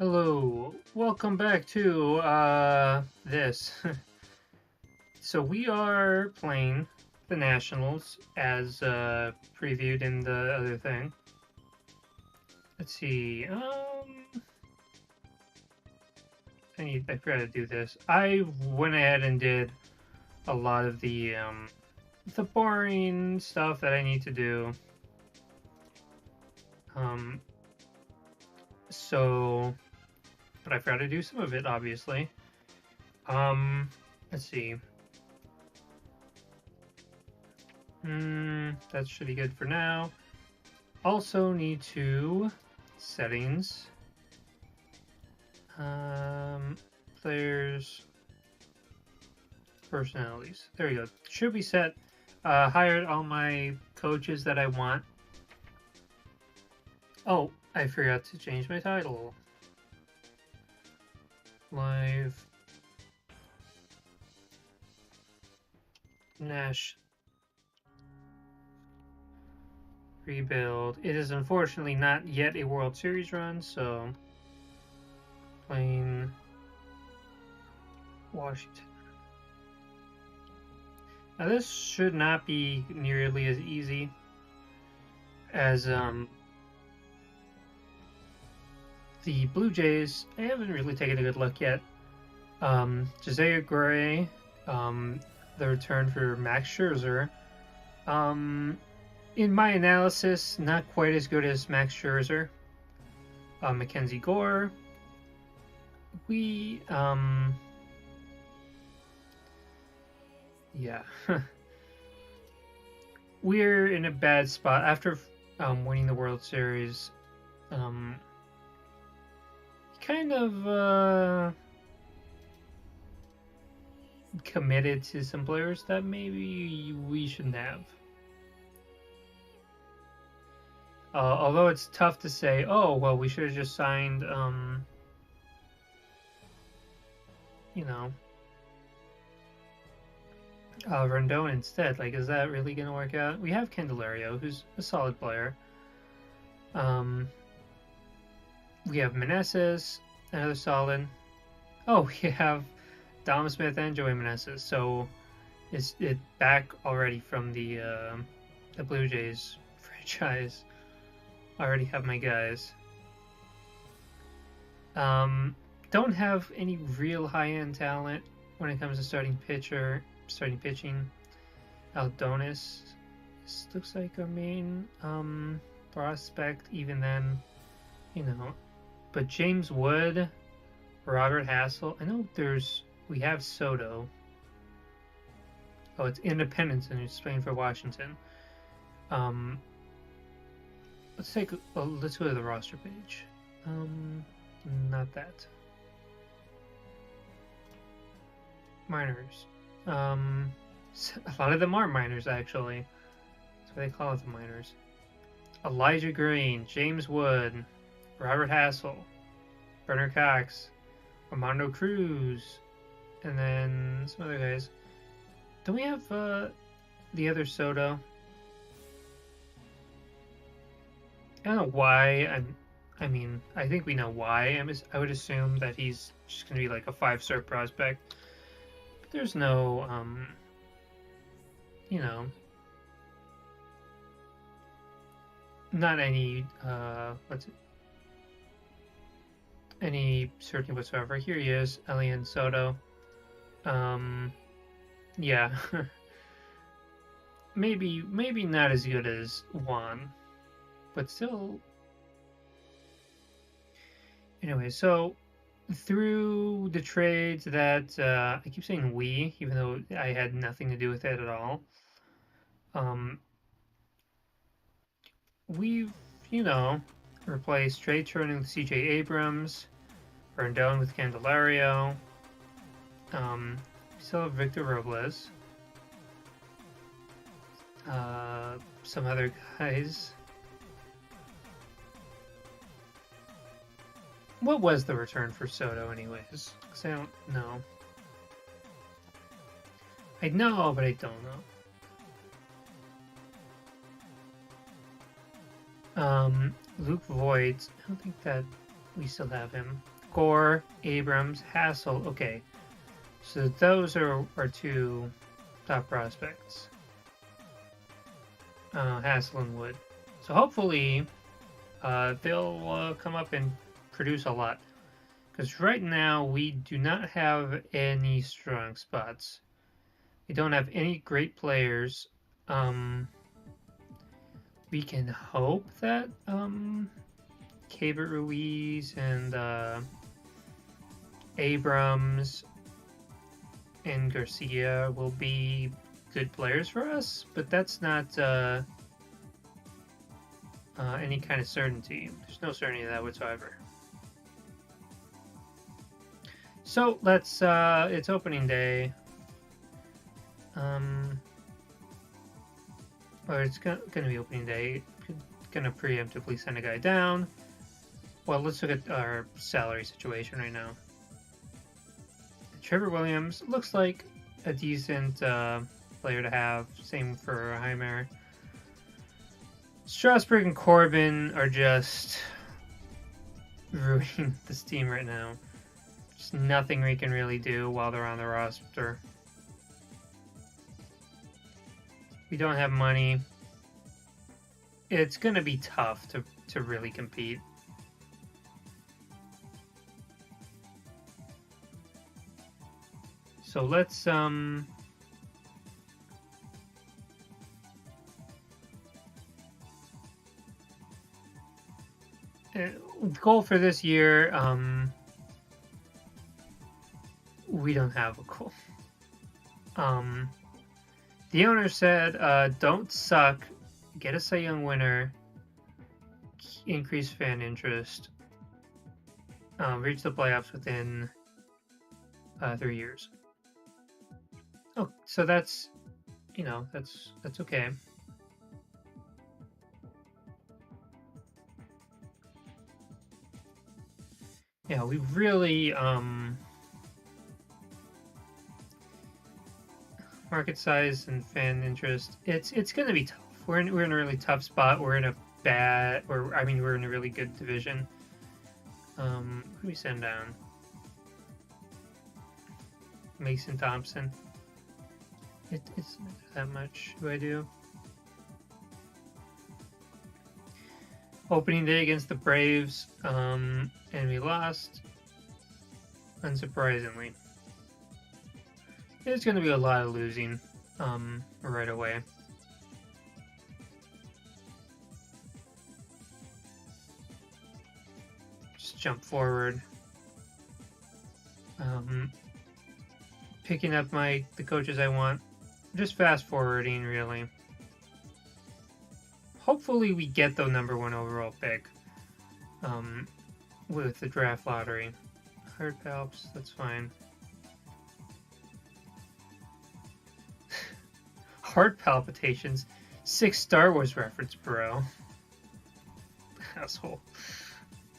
Hello, welcome back to this. So we are playing the Nationals as previewed in the other thing. Let's see. I forgot to do this. I went ahead and did a lot of the boring stuff that I need to do. Um, so, but I forgot to do some of it, obviously. Let's see. That should be good for now. Also need to settings, players, personalities. There we go. Should be set. Hired all my coaches that I want. Oh, I forgot to change my title. Live Nash rebuild. It is unfortunately not yet a World Series run, so playing Washington. Now this should not be nearly as easy as the Blue Jays. I haven't really taken a good look yet. Josiah Gray, the return for Max Scherzer. In my analysis, not quite as good as Max Scherzer. Mackenzie Gore. Yeah. We're in a bad spot after winning the World Series. Kind of committed to some players that maybe we shouldn't have. Although it's tough to say, oh, well, we should have just signed, Rendon instead. Like, is that really going to work out? We have Candelario, who's a solid player. We have Meneses, another solid. Oh, we have Dom Smith and Joey Meneses. So, it's back already from the Blue Jays franchise. I already have my guys. Don't have any real high-end talent when it comes to starting pitching. Aldonis, this looks like our main prospect. Even then, But James Wood, Robert Hassel. I know we have Soto. Oh, it's Independence and he's playing for Washington. Let's go to the roster page. Not that. Minors. A lot of them are minors, actually. That's what they call it, the minors. Elijah Green, James Wood, Robert Hassel, Bernard Cox, Armando Cruz, and then some other guys. Don't we have the other Soto? I don't know why. I think we know why. I would assume that he's just going to be like a 5-star prospect. But there's no, not any, any certainty whatsoever. Here he is, Elian Soto. Yeah. maybe not as good as Juan, but still. Anyway, so through the trades that I keep saying we, even though I had nothing to do with it at all. We've, replaced Trey Turner with CJ Abrams, Rendon with Candelario. Still have Victor Robles. Some other guys. What was the return for Soto, anyways? Because I don't know. I know, but I don't know. Luke Voigt. I don't think that we still have him. Gore, Abrams, Hassel. Okay, so those are our two top prospects. Hassel and Wood. So hopefully they'll come up and produce a lot. Because right now we do not have any strong spots. We don't have any great players. We can hope that Cabot Ruiz and Abrams and Garcia will be good players for us, but that's not any kind of certainty. There's no certainty of that whatsoever. So let's, it's opening day. Or it's gonna be opening day. Gonna preemptively send a guy down. Well, let's look at our salary situation right now. Trevor Williams looks like a decent player to have. Same for Heimer. Strasburg and Corbin are just ruining this team right now. Just nothing we can really do while they're on the roster. We don't have money. It's going to be tough to really compete. So let's the goal for this year, we don't have a goal. The owner said, don't suck, get a Cy Young winner, increase fan interest, reach the playoffs within 3 years. Oh, so that's, you know, that's okay. Yeah, we really, market size and fan interest, it's going to be tough. We're in a really tough spot. We're in a we're in a really good division. Who do we send down? Mason Thompson. It's not that much. Who do I do? Opening day against the Braves, and we lost, unsurprisingly. There's going to be a lot of losing right away. Just jump forward. Picking up the coaches I want. Just fast forwarding, really. Hopefully we get the #1 overall pick with the draft lottery. Heart palps, that's fine. Heart palpitations. 6 Star Wars reference, bro. Asshole.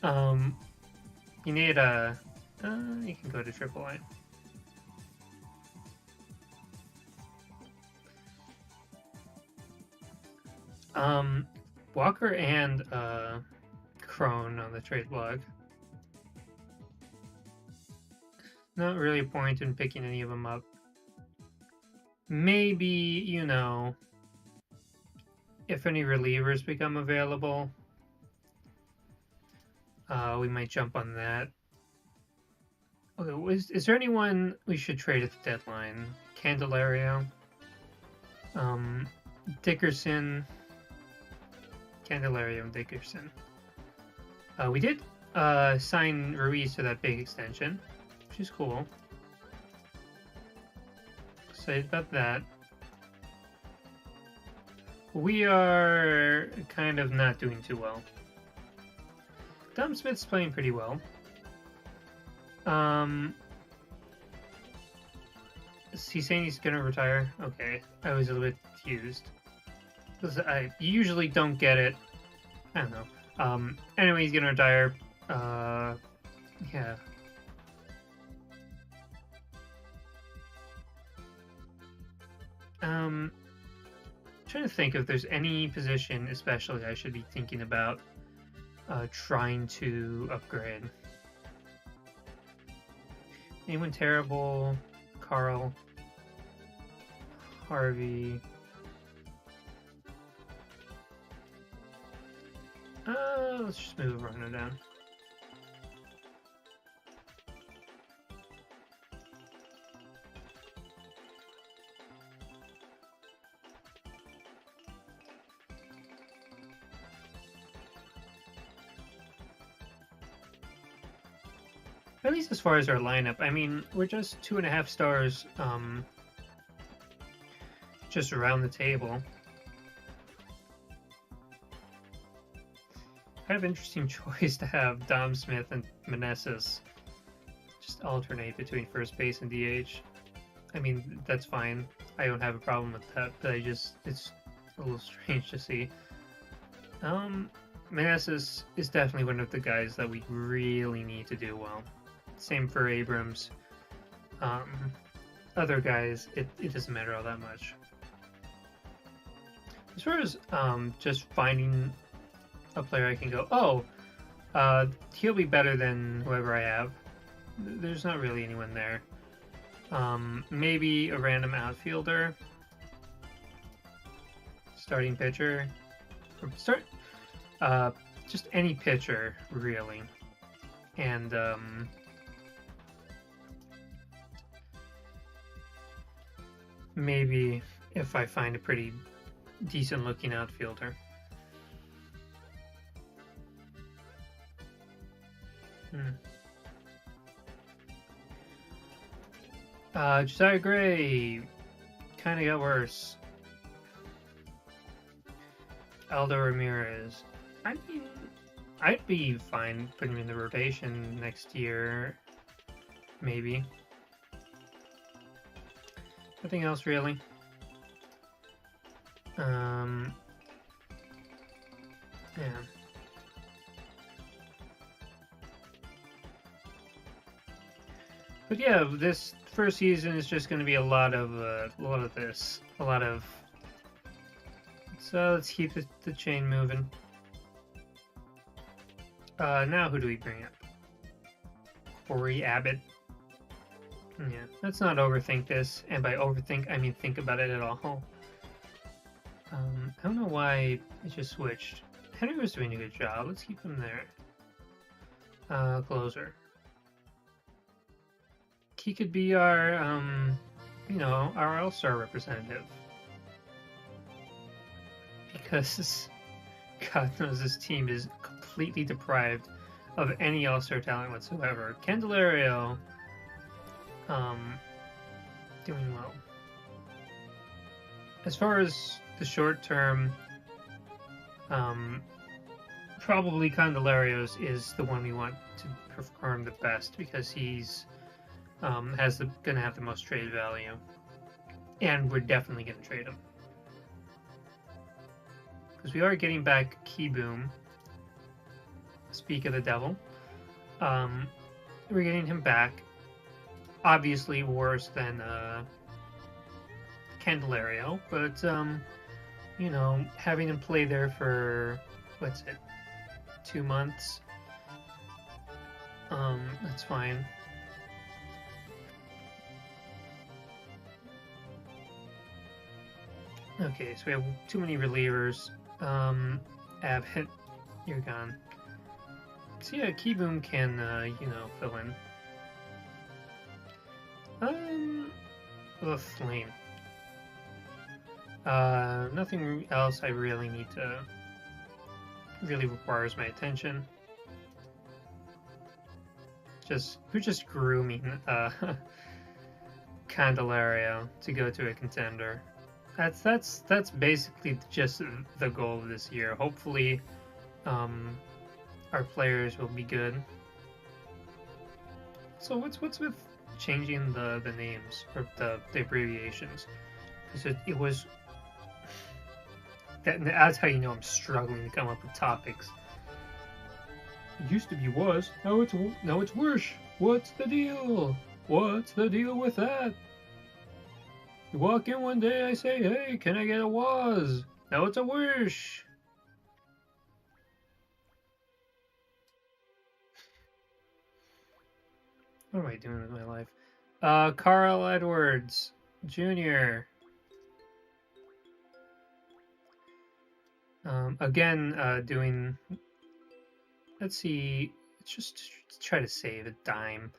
You need a... you can go to AAA. Walker and Crone on the trade block. Not really a point in picking any of them up. Maybe, you know, if any relievers become available, we might jump on that. Okay, is there anyone we should trade at the deadline? Candelario, Dickerson, Candelario and Dickerson. We did sign Ruiz to that big extension, which is cool. Excited about that. We are kind of not doing too well. Dom Smith's playing pretty well. Is he saying he's gonna retire? Okay, I was a little bit confused. I usually don't get it. I don't know. Anyway, he's gonna retire. Yeah. Trying to think if there's any position especially I should be thinking about. trying to upgrade. Anyone terrible? Carl, Harvey. Let's just move Rhino down. At least as far as our lineup, I mean, we're just 2.5 stars, just around the table. Kind of interesting choice to have Dom Smith and Meneses just alternate between first base and DH. I mean, that's fine. I don't have a problem with that, but it's a little strange to see. Meneses is definitely one of the guys that we really need to do well. Same for Abrams. Other guys, it doesn't matter all that much. As far as just finding a player I can go, oh, he'll be better than whoever I have. There's not really anyone there. Maybe a random outfielder, starting pitcher, just any pitcher really, and maybe if I find a pretty decent looking outfielder. Josiah Gray kind of got worse. Aldo Ramirez. I mean, I'd be fine putting him in the rotation next year, maybe. Nothing else really. Yeah. But yeah, this first season is just going to be a lot of this, So let's keep the chain moving. Now who do we bring up? Corey Abbott. Yeah, let's not overthink this, and by overthink I mean think about it at all. I don't know why it just switched. Henry was doing a good job. Let's keep him there. Closer. He could be our, our All-Star representative. Because God knows this team is completely deprived of any All-Star talent whatsoever. Candelario, doing well. As far as the short term, probably Candelario's is the one we want to perform the best because he's gonna have the most trade value, and we're definitely gonna trade him because we are getting back Keyboom. Speak of the devil, we're getting him back. Obviously worse than Candelario, but having him play there for 2 months, that's fine. Okay, so we have too many relievers. Abbott, you're gone. So yeah, Keyboom can, fill in. Flame. Nothing else I really need to really requires my attention. We're just grooming Candelario to go to a contender. That's basically just the goal of this year. Hopefully, our players will be good. So what's with changing the names or the abbreviations? Because it was that's how you know I'm struggling to come up with topics. It used to be was, now it's wish. What's the deal? What's the deal with that? You walk in one day, I say, hey, can I get a was? Now it's a wish. What am I doing with my life? Carl Edwards Jr. Again, doing. Let's see. Let's just try to save a dime.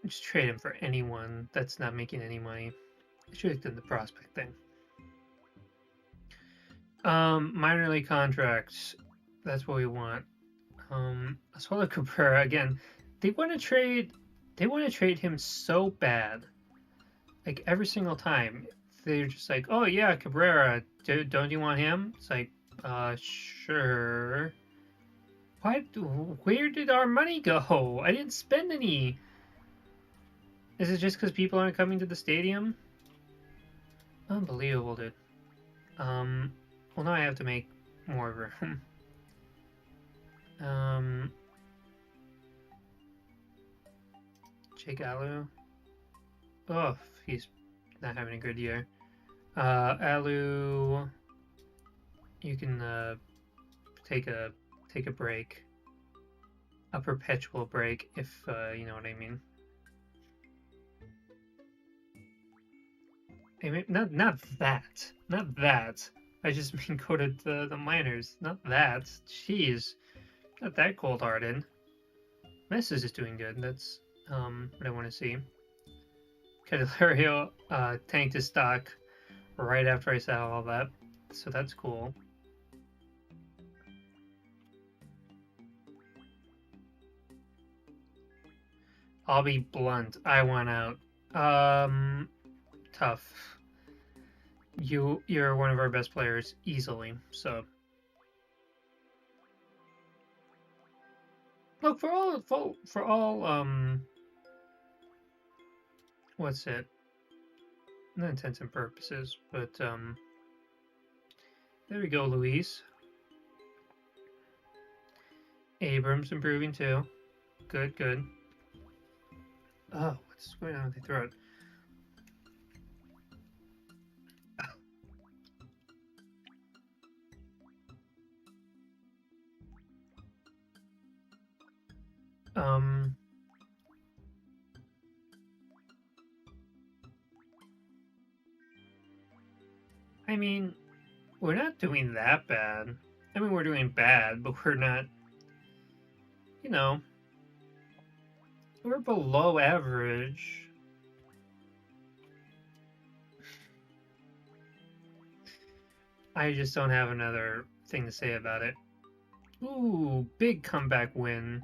Just trade him for anyone that's not making any money. I should have done the prospect thing. Minor league contracts. That's what we want. Oswaldo Cabrera again. They want to trade. They want to trade him so bad. Like every single time, they're just like, "Oh yeah, Cabrera. Don't you want him?" It's like, sure. What? Where did our money go? I didn't spend any. Is it just because people aren't coming to the stadium? Unbelievable, dude. Well, now I have to make more room. Jake Alu. Oh, he's not having a good year. Alu, you can take a break, a perpetual break, if you know what I mean. I mean, not that. I just mean go to the minors. Not that. Jeez, not that cold-hearted. Messi is doing good. That's what I want to see. Candelario tanked his stock right after I said all that, so that's cool. I'll be blunt. I want out. Tough. You're one of our best players easily. So look for all what's it? Not intents and purposes, but there we go, Luis. Abrams improving too. Good, good. Oh, what's going on with the throat? I mean, we're not doing that bad. I mean, we're doing bad, but we're not, you know, we're below average. I just don't have another thing to say about it. Ooh, big comeback win.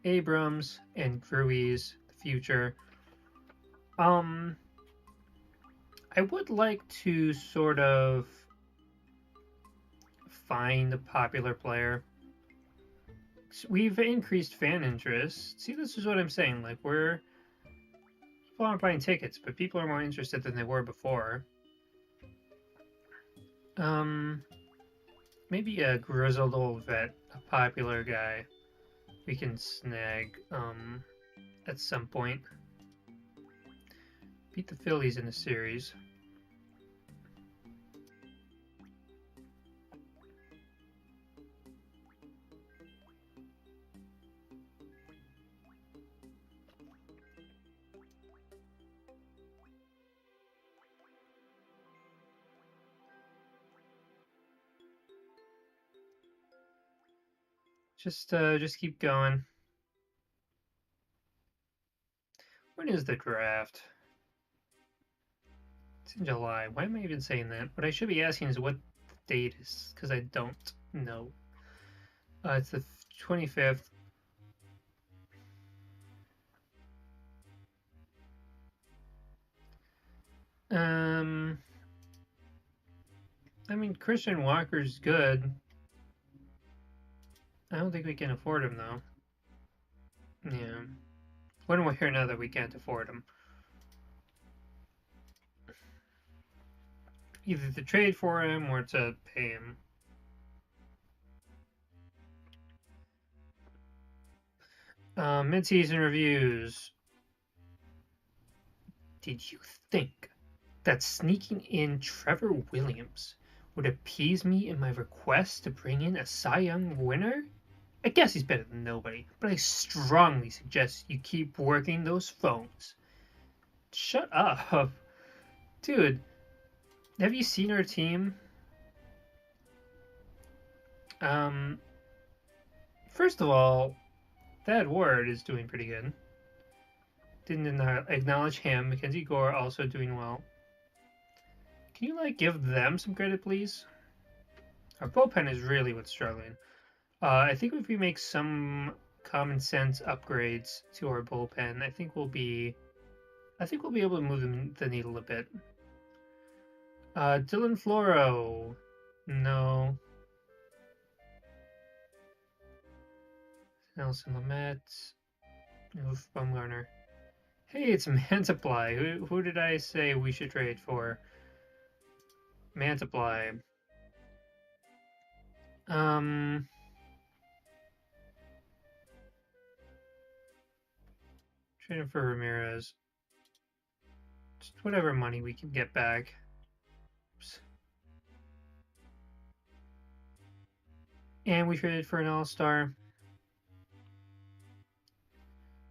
Abrams and Ruiz, the future. I would like to sort of find a popular player. We've increased fan interest. See, this is what I'm saying. Like, people aren't buying tickets, but people are more interested than they were before. Maybe a grizzled old vet, a popular guy, we can snag at some point. Beat the Phillies in a series. Just keep going. When is the draft? It's in July. Why am I even saying that? What I should be asking is what the date is, because I don't know. It's the 25th. I mean, Christian Walker's good. I don't think we can afford him, though. Yeah. One way or another, we can't afford him. Either to trade for him or to pay him. Mid-season reviews. Did you think that sneaking in Trevor Williams would appease me in my request to bring in a Cy Young winner? I guess he's better than nobody, but I strongly suggest you keep working those phones. Shut up. Dude, have you seen our team? First of all, that Ward is doing pretty good. Didn't acknowledge him. Mackenzie Gore also doing well. Can you, like, give them some credit, please? Our bullpen is really what's struggling. I think if we make some common sense upgrades to our bullpen, I think we'll be able to move the needle a bit. Dylan Floro, no. Nelson Lamette, Oof, Bumgarner. Hey, it's Mantiply. Who did I say we should trade for? Mantiply. Trading for Ramirez. Just whatever money we can get back. Oops. And we traded for an all-star.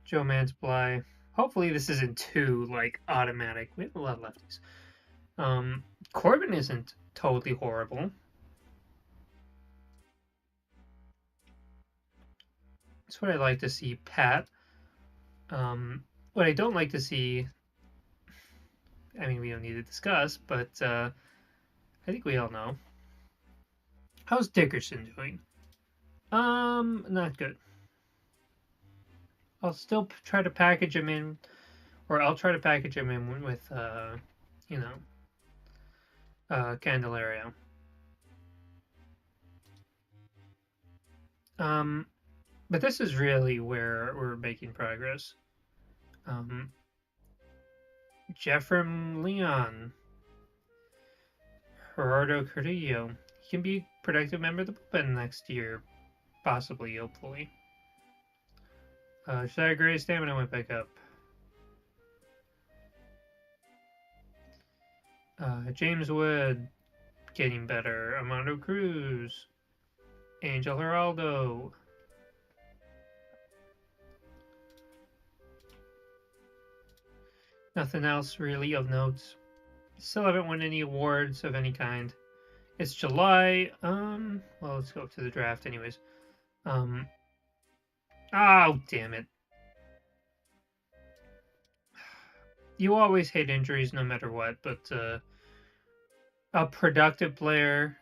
Joe Mantiply. Hopefully this isn't too, like, automatic. We have a lot of lefties. Corbin isn't totally horrible. That's what I like to see. Pat. What I don't like to see, I mean, we don't need to discuss, but I think we all know. How's Dickerson doing? Not good. I'll still try to package him in, or I'll try to package him in with, you know, Candelario. But this is really where we're making progress. Jeffrem Leon, Gerardo Carrillo. He can be a productive member of the bullpen next year, possibly, hopefully. Shai Gray stamina went back up. James Wood getting better. Armando Cruz. Angel Geraldo. Nothing else really of note. Still haven't won any awards of any kind. It's July. Well, let's go to the draft anyways. Oh, damn it. You always hate injuries no matter what, but a productive player,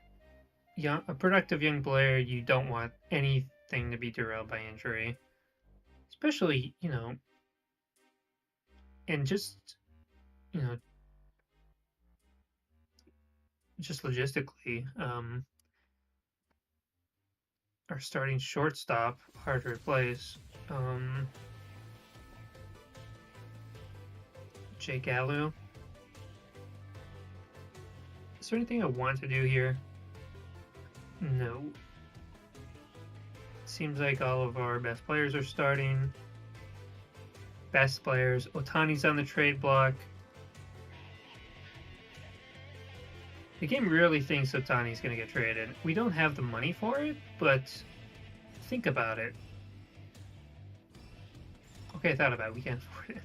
a productive young player, you don't want anything to be derailed by injury. Especially, you know, and just, you know, just logistically, our starting shortstop, hard to replace. Jake Gallu. Is there anything I want to do here? No. Seems like all of our best players are starting. Best players. Otani's on the trade block. The game really thinks Otani's going to get traded. We don't have the money for it, but think about it. Okay, I thought about it. We can't afford it.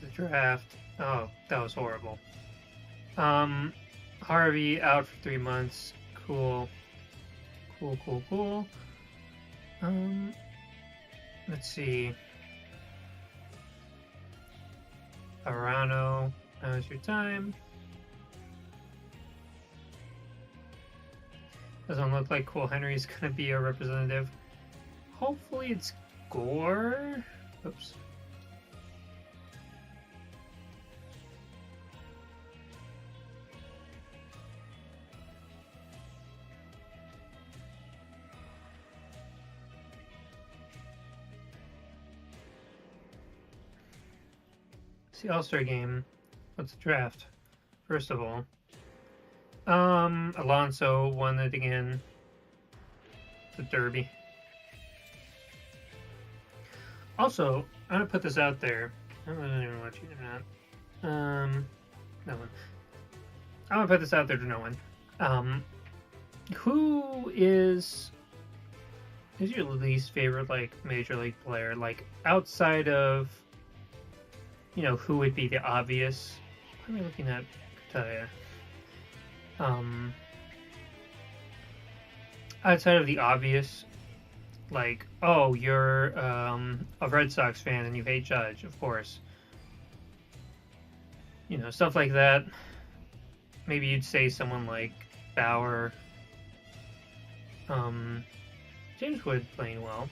The draft. Oh, that was horrible. Harvey out for 3 months. Cool. Cool. Let's see. Arano, now's your time. Doesn't look like Cole Henry's gonna be a representative. Hopefully it's Gore. Oops. It's the All-Star game. What's the draft? First of all. Alonso won it again. The Derby. Also, I'm gonna put this out there. I don't even want you or not. No one. I'm gonna put this out there to no one. Who is your least favorite like major league player? Like outside of who would be the obvious? What am I looking at? Tell you. Outside of the obvious, like oh you're a Red Sox fan and you hate Judge, of course. Stuff like that. Maybe you'd say someone like Bauer. James Wood playing well.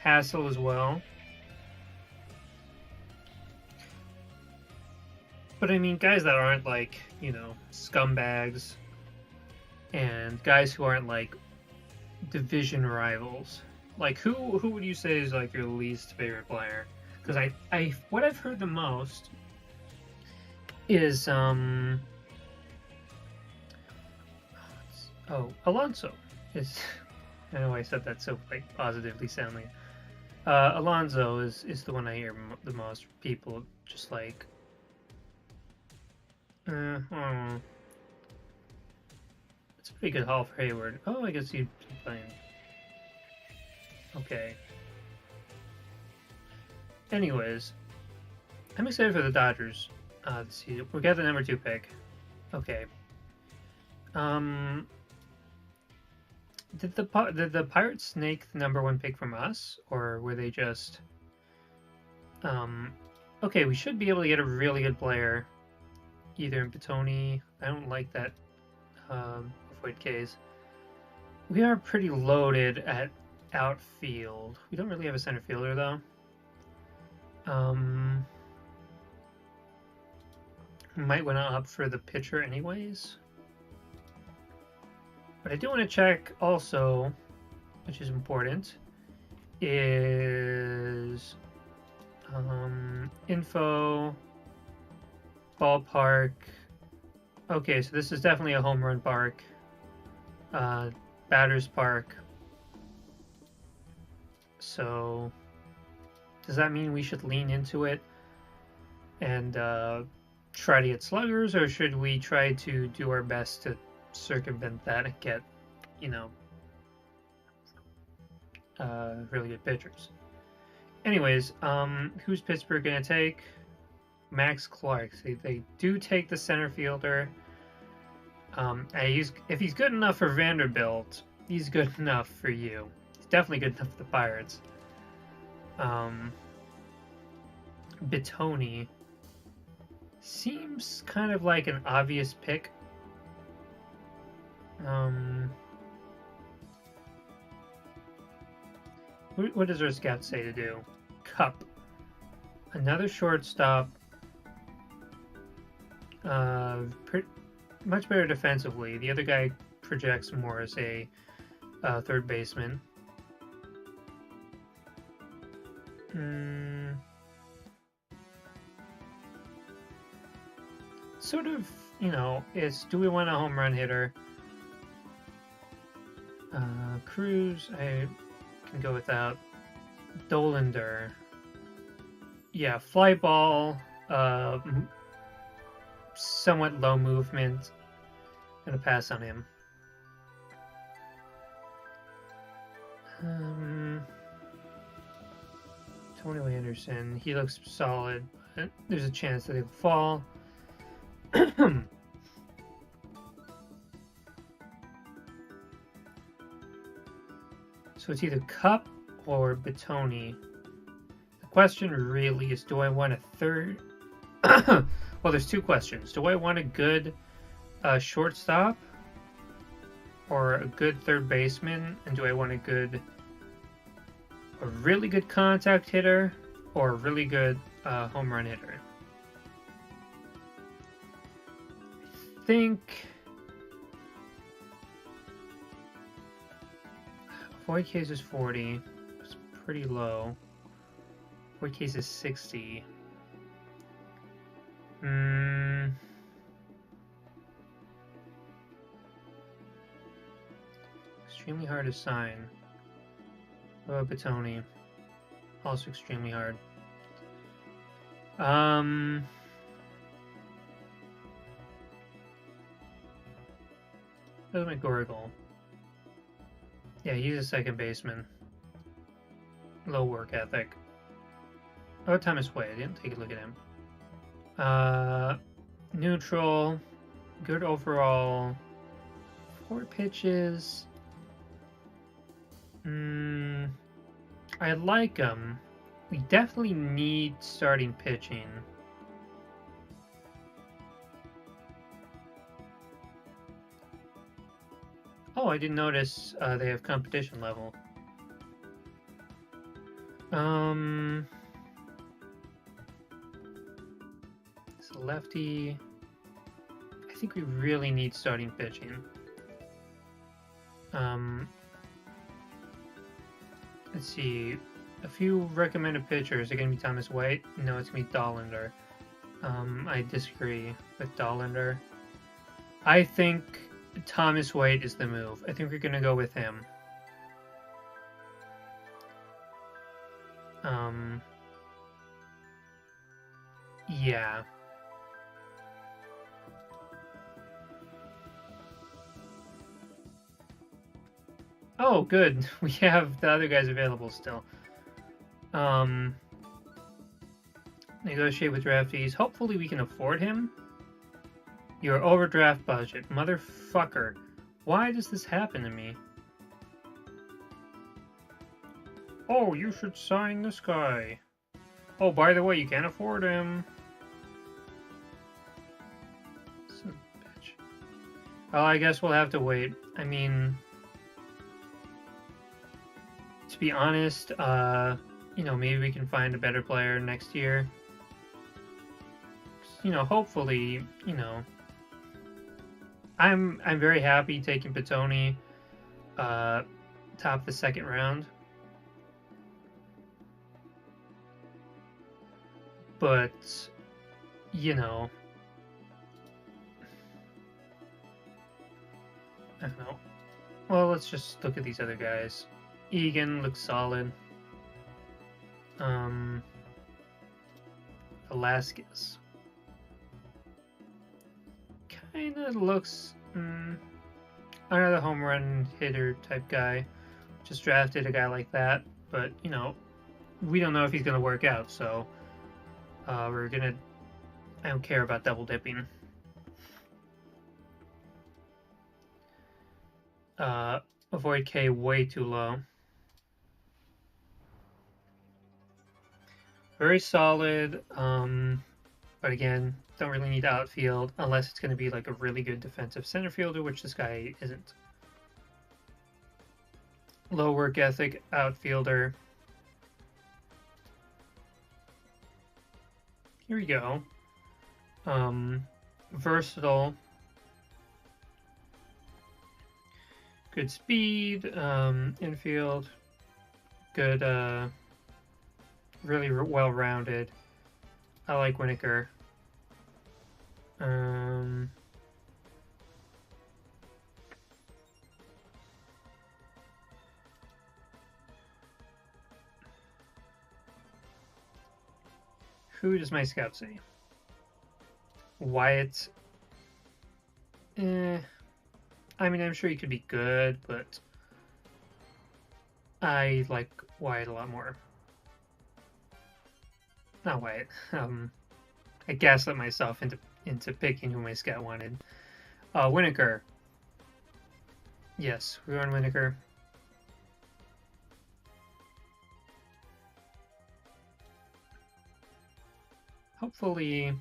Hassel as well. But I mean, guys that aren't like, scumbags and guys who aren't like division rivals. Like who would you say is like your least favorite player? Because I what I've heard the most is Alonso is. I know I said that so like positively sounding. Alonso is the one I hear the most. People just like. It's a pretty good haul for Hayward. Oh, I guess he's playing. Okay. Anyways, I'm excited for the Dodgers. Let's see. We got the number 2 pick. Okay. Did the Pirates snake the number 1 pick from us, or were they just? Okay, we should be able to get a really good player, either in Petoni. I don't like that Void case. We are pretty loaded at outfield. We don't really have a center fielder though. We might want to opt for the pitcher anyways. But I do want to check also, which is important, is info, ballpark. Okay, so this is definitely a home run park. Batter's park. So does that mean we should lean into it and try to get sluggers, or should we try to do our best to circumvent that and get, really good pitchers? Anyways, who's Pittsburgh gonna take? Max Clark. They do take the center fielder. If he's good enough for Vanderbilt, he's good enough for you. He's definitely good enough for the Pirates. Bitoni seems kind of like an obvious pick. What does our scout say to do? Cup. Another shortstop. Much better defensively. The other guy projects more as a third baseman. Sort of, it's do we want a home run hitter? Cruz, I can go without. Dolander. Yeah, fly ball, somewhat low movement. Gonna pass on him. Tony Anderson, he looks solid, but there's a chance that he'll fall. So it's either Cup or Bitoni. The question really is, do I want a third? Well, there's two questions. Do I want a good shortstop or a good third baseman? And do I want a really good contact hitter or a really good home run hitter? I think void case is 40. It's pretty low. Void case is 60. Extremely hard to sign. What about Bitoni? Also extremely hard. That's McGorgle. Yeah, he's a second baseman. Low work ethic. Oh, Thomas Wade. I didn't take a look at him. Neutral. Good overall. 4 pitches. I like him. We definitely need starting pitching. Oh, I didn't notice they have competition level. It's a lefty. I think we really need starting pitching. Let's see. A few recommended pitchers are going to be Thomas White. No, it's going to be Dollander. I disagree with Dollander. I think Thomas White is the move. I think we're going to go with him. Yeah. Oh, good. We have the other guys available still. Negotiate with draftees. Hopefully we can afford him. Your overdraft budget. Motherfucker. Why does this happen to me? Oh, you should sign this guy. Oh, by the way, you can't afford him. Son of a bitch. Well, I guess we'll have to wait. I mean, to be honest, you know, maybe we can find a better player next year. You know, hopefully, you know, I'm very happy taking Petoni, top of the second round. But, you know, I don't know. Well, let's just look at these other guys. Egan looks solid. Velasquez. Kinda looks another home run hitter type guy. Just drafted a guy like that, but you know, we don't know if he's gonna work out, so we're gonna. I don't care about double dipping. Avoid K way too low. Very solid, but again, don't really need outfield unless it's going to be like a really good defensive center fielder, which this guy isn't. Low work ethic outfielder. Here we go. Versatile. Good speed, infield. Good, really well-rounded. I like Winokur. Who does my scout say? Wyatt. I mean, I'm sure he could be good, but I like Wyatt a lot more. Not Wyatt. I gaslit myself into picking who my scout wanted. Winokur. Yes, we're on Winokur. Hopefully,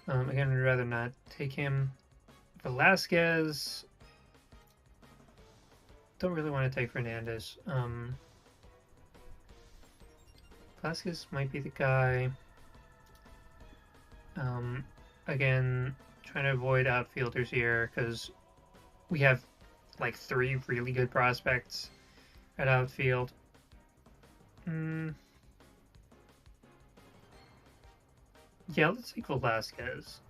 again, I'd rather not take him. Velasquez. Don't really want to take Fernandez. Velasquez might be the guy. Again, trying to avoid outfielders here because we have like 3 really good prospects at outfield. Yeah, let's take Velasquez.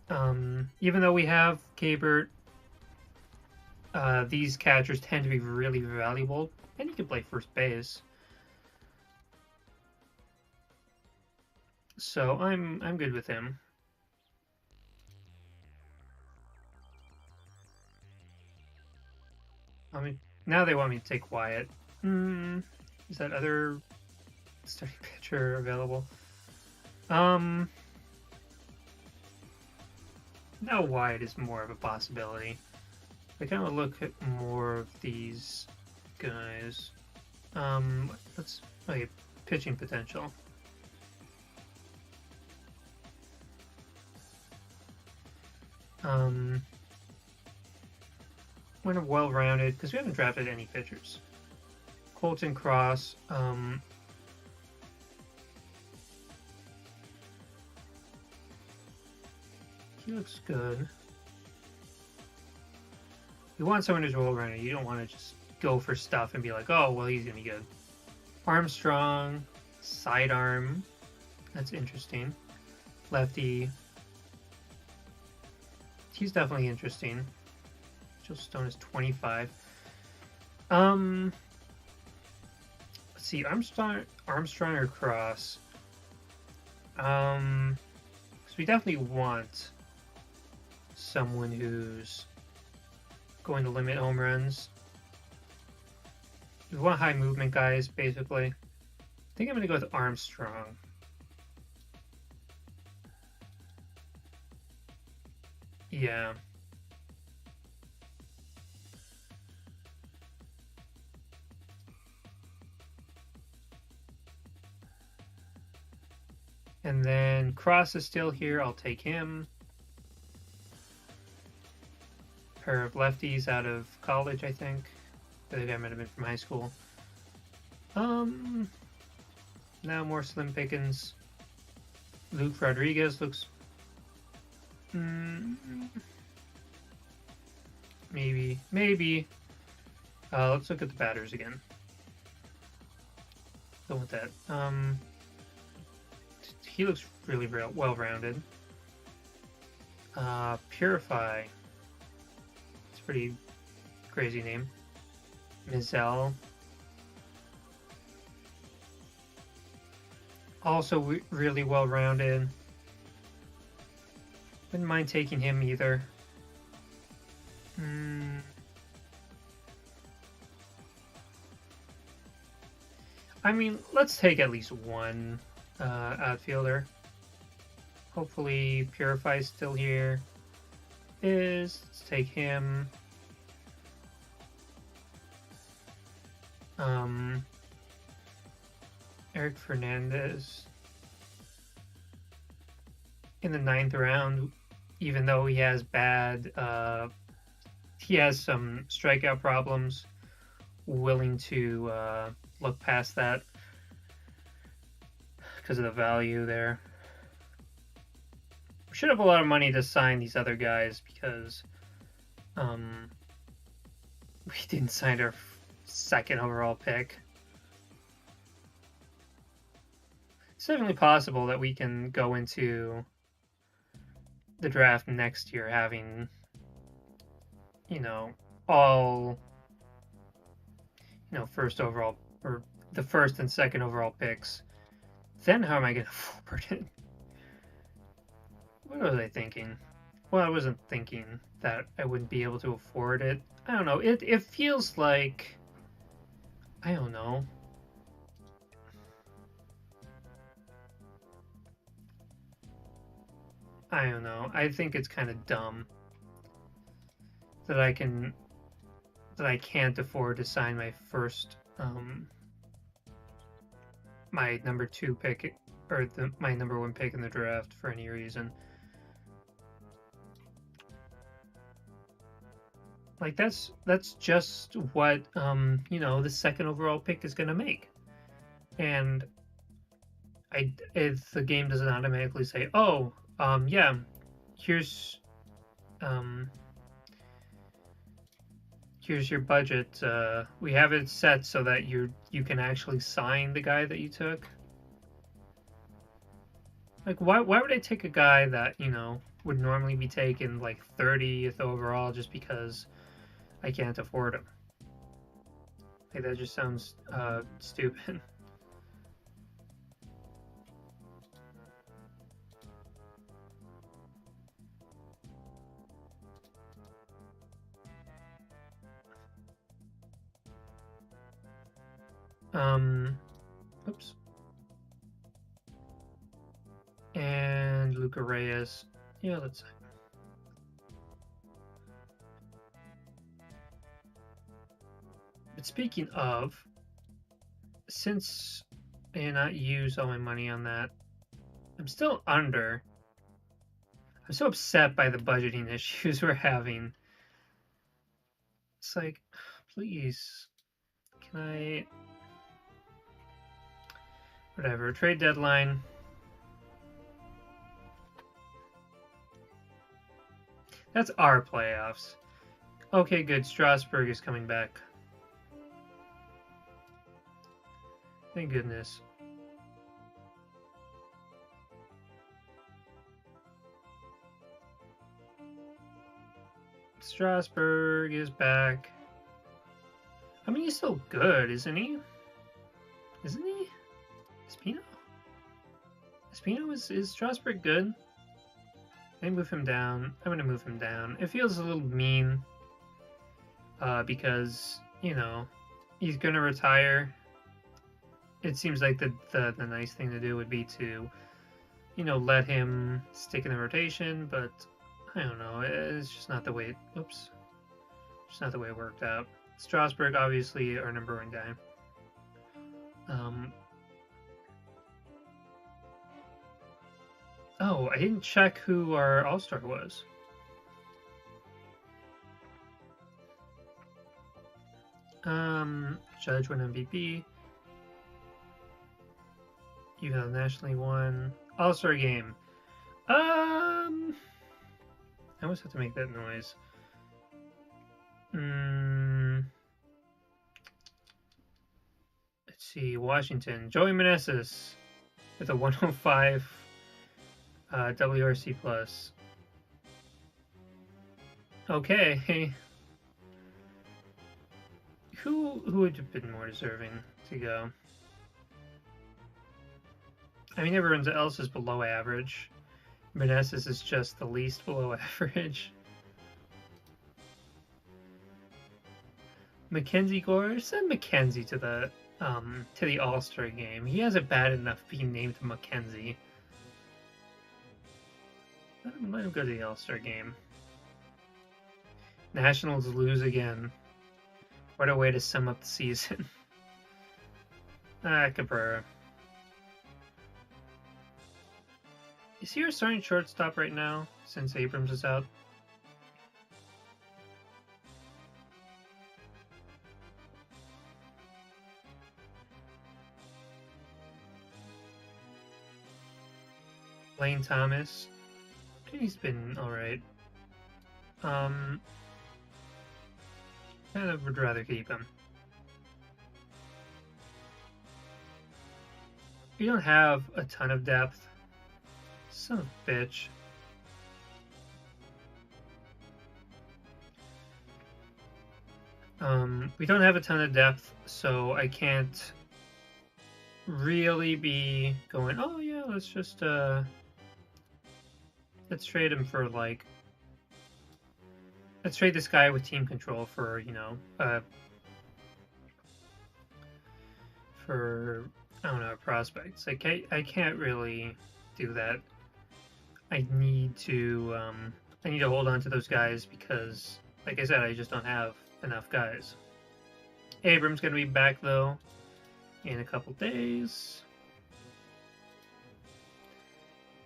Even though we have Kabert, these catchers tend to be really valuable, and he can play first base. So I'm good with him. I mean, now they want me to take Wyatt. Is that other starting pitcher available? Now Wyatt is more of a possibility. I kind of look at more of these guys. Let's okay, pitching potential. When well-rounded, because we haven't drafted any pitchers. Colton Cross. He looks good. You want someone who's well-rounded. You don't want to just go for stuff and be like, oh, well, he's gonna be good. Armstrong, sidearm. That's interesting. Lefty. He's definitely interesting. Joe Stone is 25. Let's see, Armstrong or Cross. Because we definitely want someone who's going to limit home runs. We want high movement guys, basically. I think I'm going to go with Armstrong. Yeah. And then Cross is still here. I'll take him. Pair of lefties out of college, I think. The other guy might have been from high school. Now more slim pickings. Luke Rodriguez looks... maybe. Let's look at the batters again. Go with that. He looks really well-rounded. Purify. It's a pretty crazy name. Mizell. Also really well-rounded. Wouldn't mind taking him either. I mean, let's take at least one outfielder. Hopefully Purify's still here. Let's take him. Eric Fernandez in the 9th round, even though he has some strikeout problems, willing to look past that because of the value there. We should have a lot of money to sign these other guys because we didn't sign our 2nd overall pick. It's definitely possible that we can go into the draft next year having, all, 1st overall, or the 1st and 2nd overall picks. Then how am I going to afford it? What was I thinking? Well, I wasn't thinking that I wouldn't be able to afford it. I don't know. It feels like, I don't know. I don't know. I think it's kind of dumb that I can't afford to sign my first my number 2 pick or my number 1 pick in the draft for any reason. Like that's just what the 2nd overall pick is going to make. And if the game doesn't automatically say, "Oh, yeah, here's your budget. We have it set so that you can actually sign the guy that you took." Like, why would I take a guy that would normally be taken like 30th overall just because I can't afford him? Like, that just sounds stupid. Oops. And Luca Reyes. Yeah, let's. But speaking of, since I did not use all my money on that, I'm still under. I'm so upset by the budgeting issues we're having. It's like, please, can I? Whatever, trade deadline. That's our playoffs. Okay, good. Strasbourg is coming back. Thank goodness. Strasbourg is back. I mean, he's still good, isn't he? Isn't he? Espino? Espino is Strasbourg good? I move him down. I'm gonna move him down. It feels a little mean, because you know he's gonna retire. It seems like the nice thing to do would be to, you know, let him stick in the rotation, but I don't know. It's just not the way. Oops, just not the way it worked out. Strasbourg, obviously, our number one guy. Oh, I didn't check who our all-star was. Judge won MVP. You have nationally won all-star game. I almost have to make that noise. Let's see, Washington. Joey Meneses with a 105 WRC plus. Okay. Who would have been more deserving to go? I mean, everyone else is below average. Meneses is just the least below average. Mackenzie Gore, send Mackenzie to the All-Star game. He has it bad enough being named Mackenzie. Let him go to the All-Star game. Nationals lose again. What a way to sum up the season. Cabrera. Is he our starting shortstop right now, since Abrams is out? Lane Thomas. He's been alright. Kind of would rather keep him. We don't have a ton of depth. Son of a bitch. We don't have a ton of depth, so I can't really be going, oh yeah, let's just let's trade him for like, let's trade this guy with team control for, you know, for, I don't know, prospects. Like, I can't really do that. I need to hold on to those guys because, like I said, I just don't have enough guys. Abrams gonna be back though in a couple days.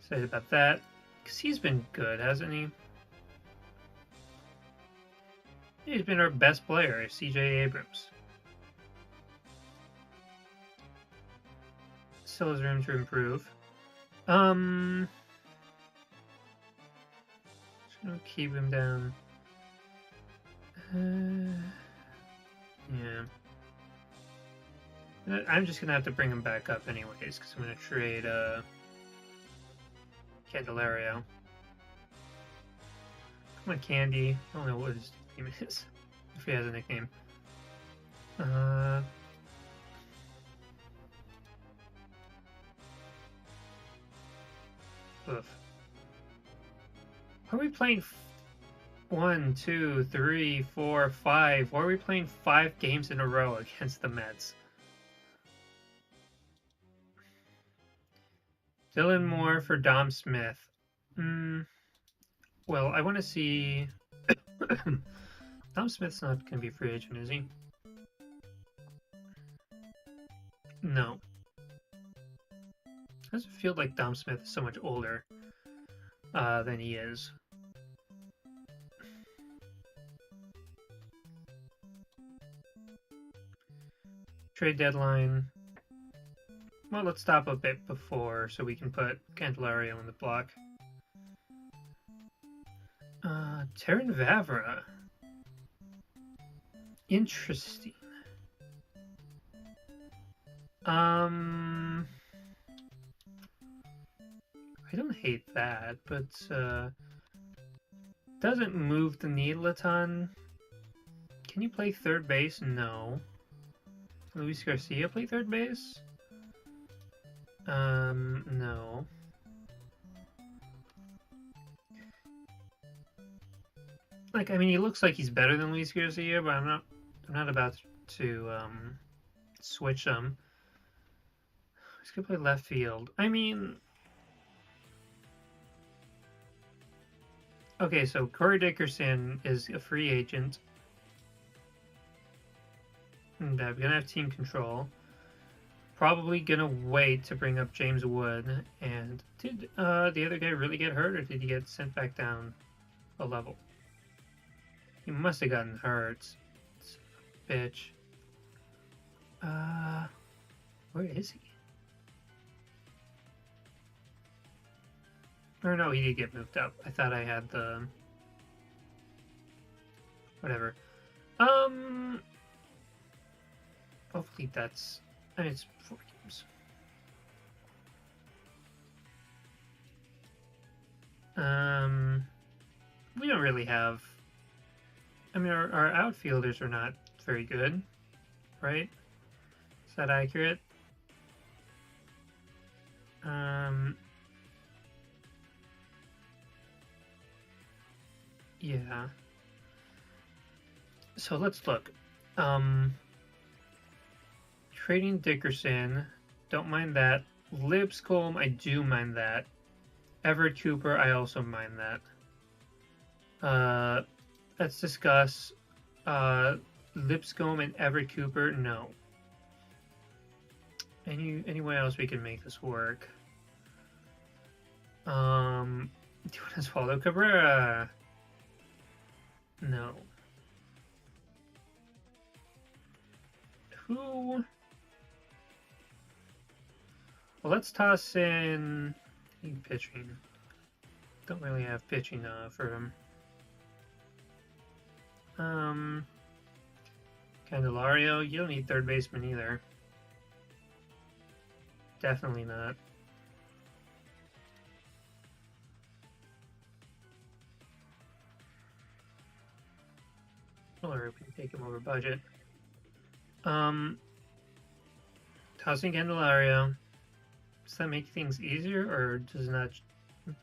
Excited about that because he's been good, hasn't he? He's been our best player, CJ Abrams. Still has room to improve. Just gonna keep him down. Yeah. I'm just gonna have to bring him back up anyways, because I'm gonna trade Candelario. Come on, Candy. I don't know what his name is, if he has a nickname. Oof. Are we playing 1, 2, 3, 4, 5? Why are we playing 5 games in a row against the Mets? Dylan Moore for Dom Smith. Well, I want to see. Dom Smith's not going to be a free agent, is he? No. It doesn't feel like Dom Smith is so much older than he is. Trade deadline. Well, let's stop a bit before so we can put Candelario in the block. Terran Vavra. Interesting. I don't hate that, but doesn't move the needle a ton. Can you play third base? No. Luis Garcia play third base? No. Like, I mean, he looks like he's better than Luis Garcia, but I'm not about to switch him. He's gonna play left field. I mean, okay, so Corey Dickerson is a free agent, and I'm gonna have team control. Probably gonna wait to bring up James Wood. And did the other guy really get hurt, or did he get sent back down a level? He must have gotten hurt. Bitch. Where is he? Or no, he did get moved up. I thought I had the... Whatever. Hopefully that's... I mean, it's 4 games. We don't really have... I mean, our outfielders are not very good, right? Is that accurate? Yeah. So let's look. Trading Dickerson, don't mind that. Lipscomb, I do mind that. Everett Cooper, I also mind that. Let's discuss Lipscomb and Everett Cooper. No. Any way else we can make this work? Osvaldo Cabrera. No. Who? Well, let's toss in pitching. Don't really have pitching for him. Candelario, you don't need third baseman either. Definitely not. Or we can take him over budget. Tossing Candelario. Does that make things easier, or does it not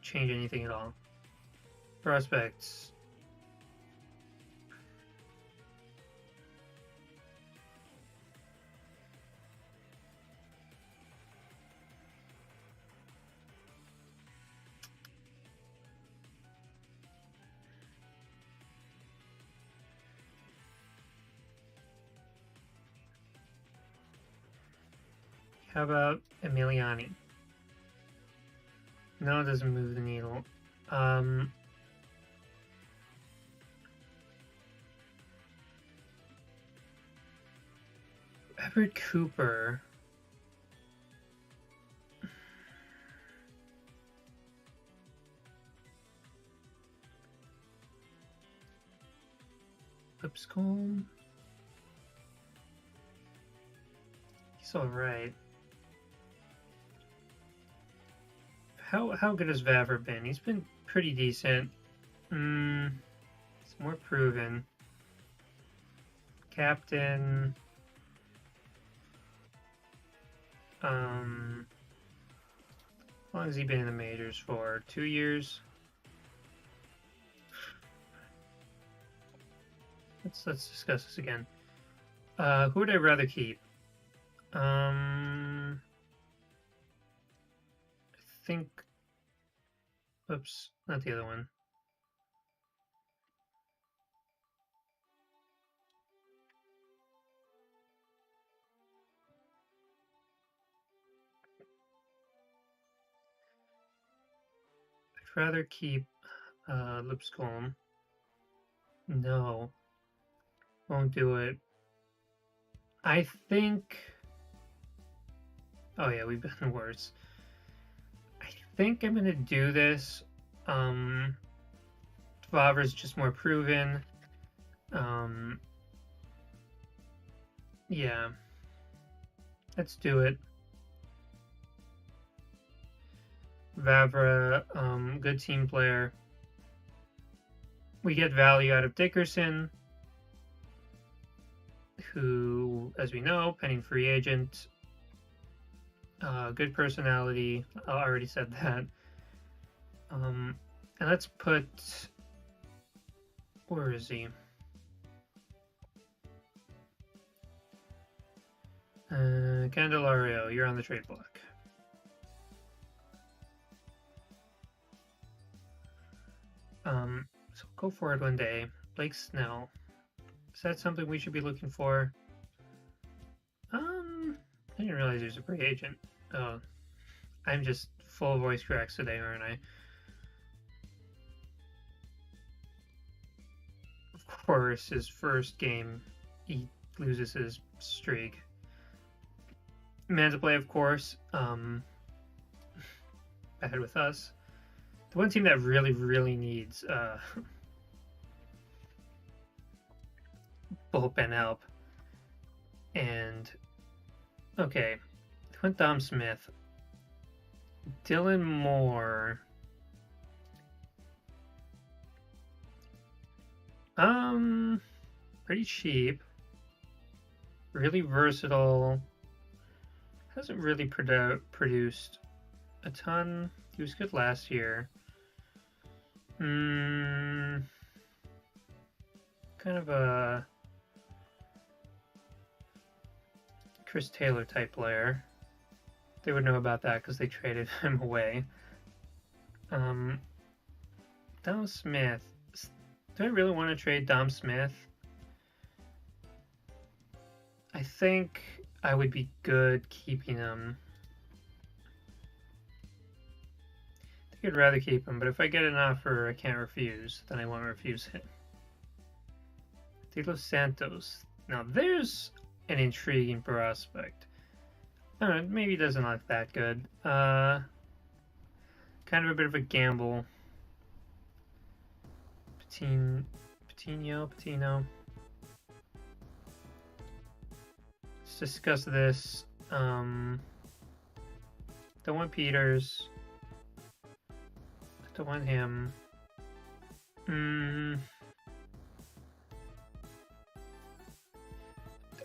change anything at all? Prospects. How about Emiliani? No, it doesn't move the needle. Everett Cooper. Lipscomb. He's alright. How good has Vavra been? He's been pretty decent. It's more proven. Captain. How long has he been in the majors for? 2 years? Let's discuss this again. Who would I rather keep? I think... Oops, not the other one. I'd rather keep Lipscomb. No, won't do it. I think... Oh yeah, we've been worse. I think I'm gonna do this. Vavra's just more proven. Yeah. Let's do it. Vavra, good team player. We get value out of Dickerson, who, as we know, pending free agent. Good personality. I already said that. And let's put... Where is he? Candelario, you're on the trade block. So go forward one day. Blake Snell. Is that something we should be looking for? I didn't realize he was a free agent. Oh, I'm just full voice cracks today, aren't I? Of course, his first game, he loses his streak. Manzaplay, of course, bad with us. The one team that really, really needs bullpen help. And, okay, went Dom Smith. Dylan Moore. Pretty cheap. Really versatile. Hasn't really produced a ton. He was good last year. Kind of a Chris Taylor type player. They would know about that because they traded him away. Dom Smith. Do I really want to trade Dom Smith? I think I would be good keeping him. I think I'd rather keep him, but if I get an offer I can't refuse, then I won't refuse him. De Los Santos. Now there's an intriguing prospect. I don't know, maybe he doesn't look that good. Kind of a bit of a gamble. Patino. Let's discuss this. Don't want Peters. Don't want him.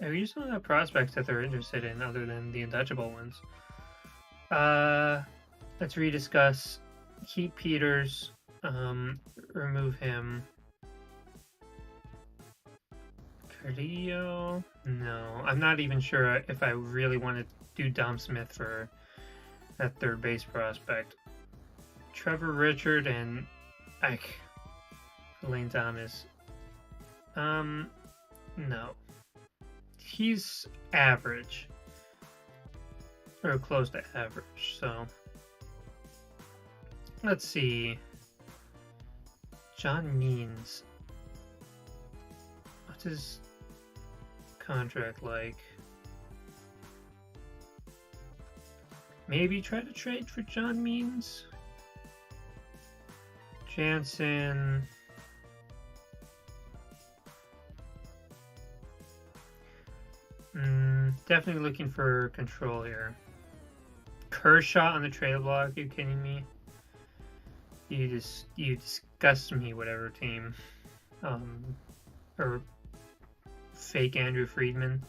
We just don't have prospects that they're interested in other than the untouchable ones. Let's rediscuss. Keep Peters. Remove him. Carrillo? No. I'm not even sure if I really want to do Dom Smith for that third base prospect. Trevor Richard and Ike. Lane Thomas. No. He's average. Or close to average, so. Let's see. John Means. What's his contract like? Maybe try to trade for John Means? Jansen. Definitely looking for control here. Kershaw on the trade block? Are you kidding me? You disgust me, whatever team. Or fake Andrew Friedman.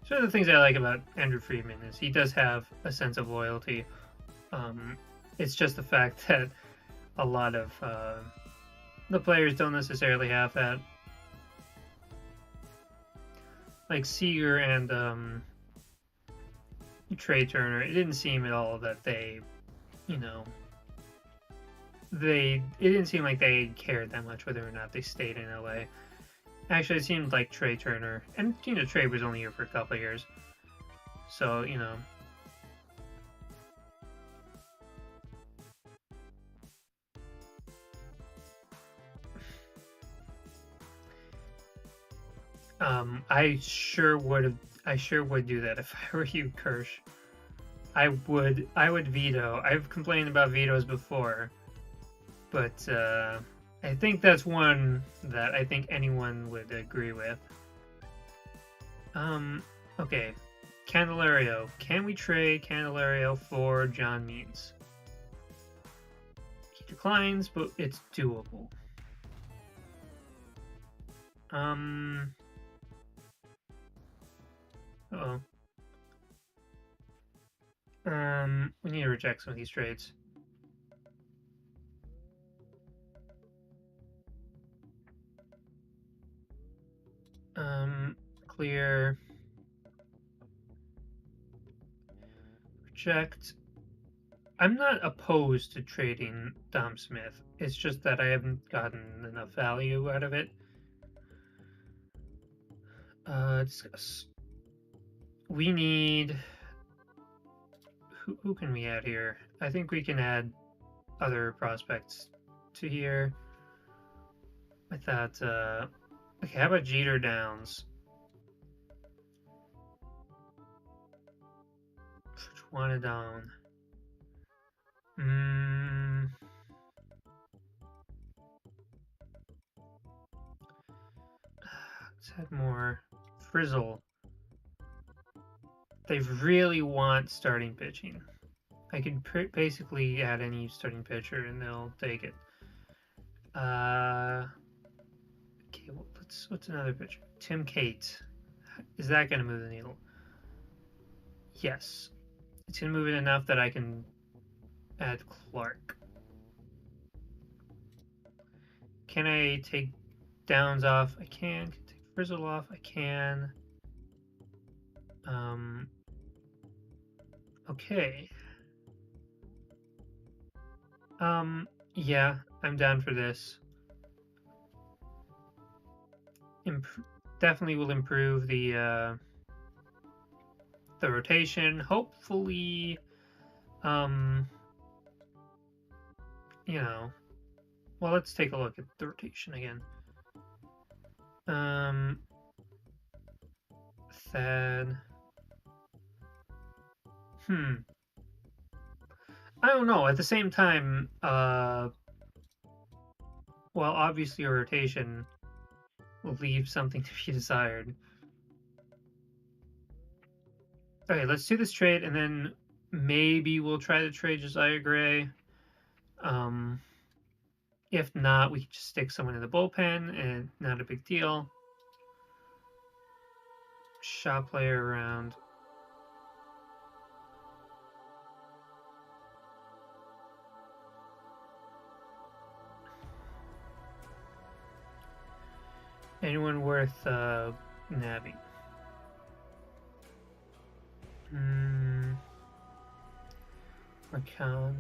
So one of the things I like about Andrew Friedman is he does have a sense of loyalty. It's just the fact that a lot of the players don't necessarily have that. Like Seager and Trey Turner, it didn't seem at all that they, you know, it didn't seem like they cared that much whether or not they stayed in LA. Actually, it seemed like Trey Turner, and Trey was only here for a couple of years, so I sure would do that if I were you, Kirsch. I would veto. I've complained about vetoes before, but I think that's one that I think anyone would agree with. Okay. Candelario. Can we trade Candelario for John Means? He declines, but it's doable. Uh-oh. We need to reject some of these trades. Clear. Reject. I'm not opposed to trading Dom Smith. It's just that I haven't gotten enough value out of it. Discuss. We need... Who can we add here? I think we can add other prospects to here. I thought, okay, how about Jeter Downs? Juanadon. Let's add more. Frizzle. They really want starting pitching. I could basically add any starting pitcher and they'll take it. Okay, well, what's another pitcher? Tim Cate. Is that going to move the needle? Yes. It's going to move it enough that I can add Clark. Can I take Downs off? I can. Can I take Frizzle off? I can. Okay. Yeah, I'm down for this. Definitely will improve the rotation. Hopefully, well, let's take a look at the rotation again. Thad. I don't know. At the same time, well, obviously a rotation will leave something to be desired. Okay, let's do this trade, and then maybe we'll try to trade Josiah Gray. If not, we can just stick someone in the bullpen, and not a big deal. Shot player around. Anyone worth nabbing? Marcon.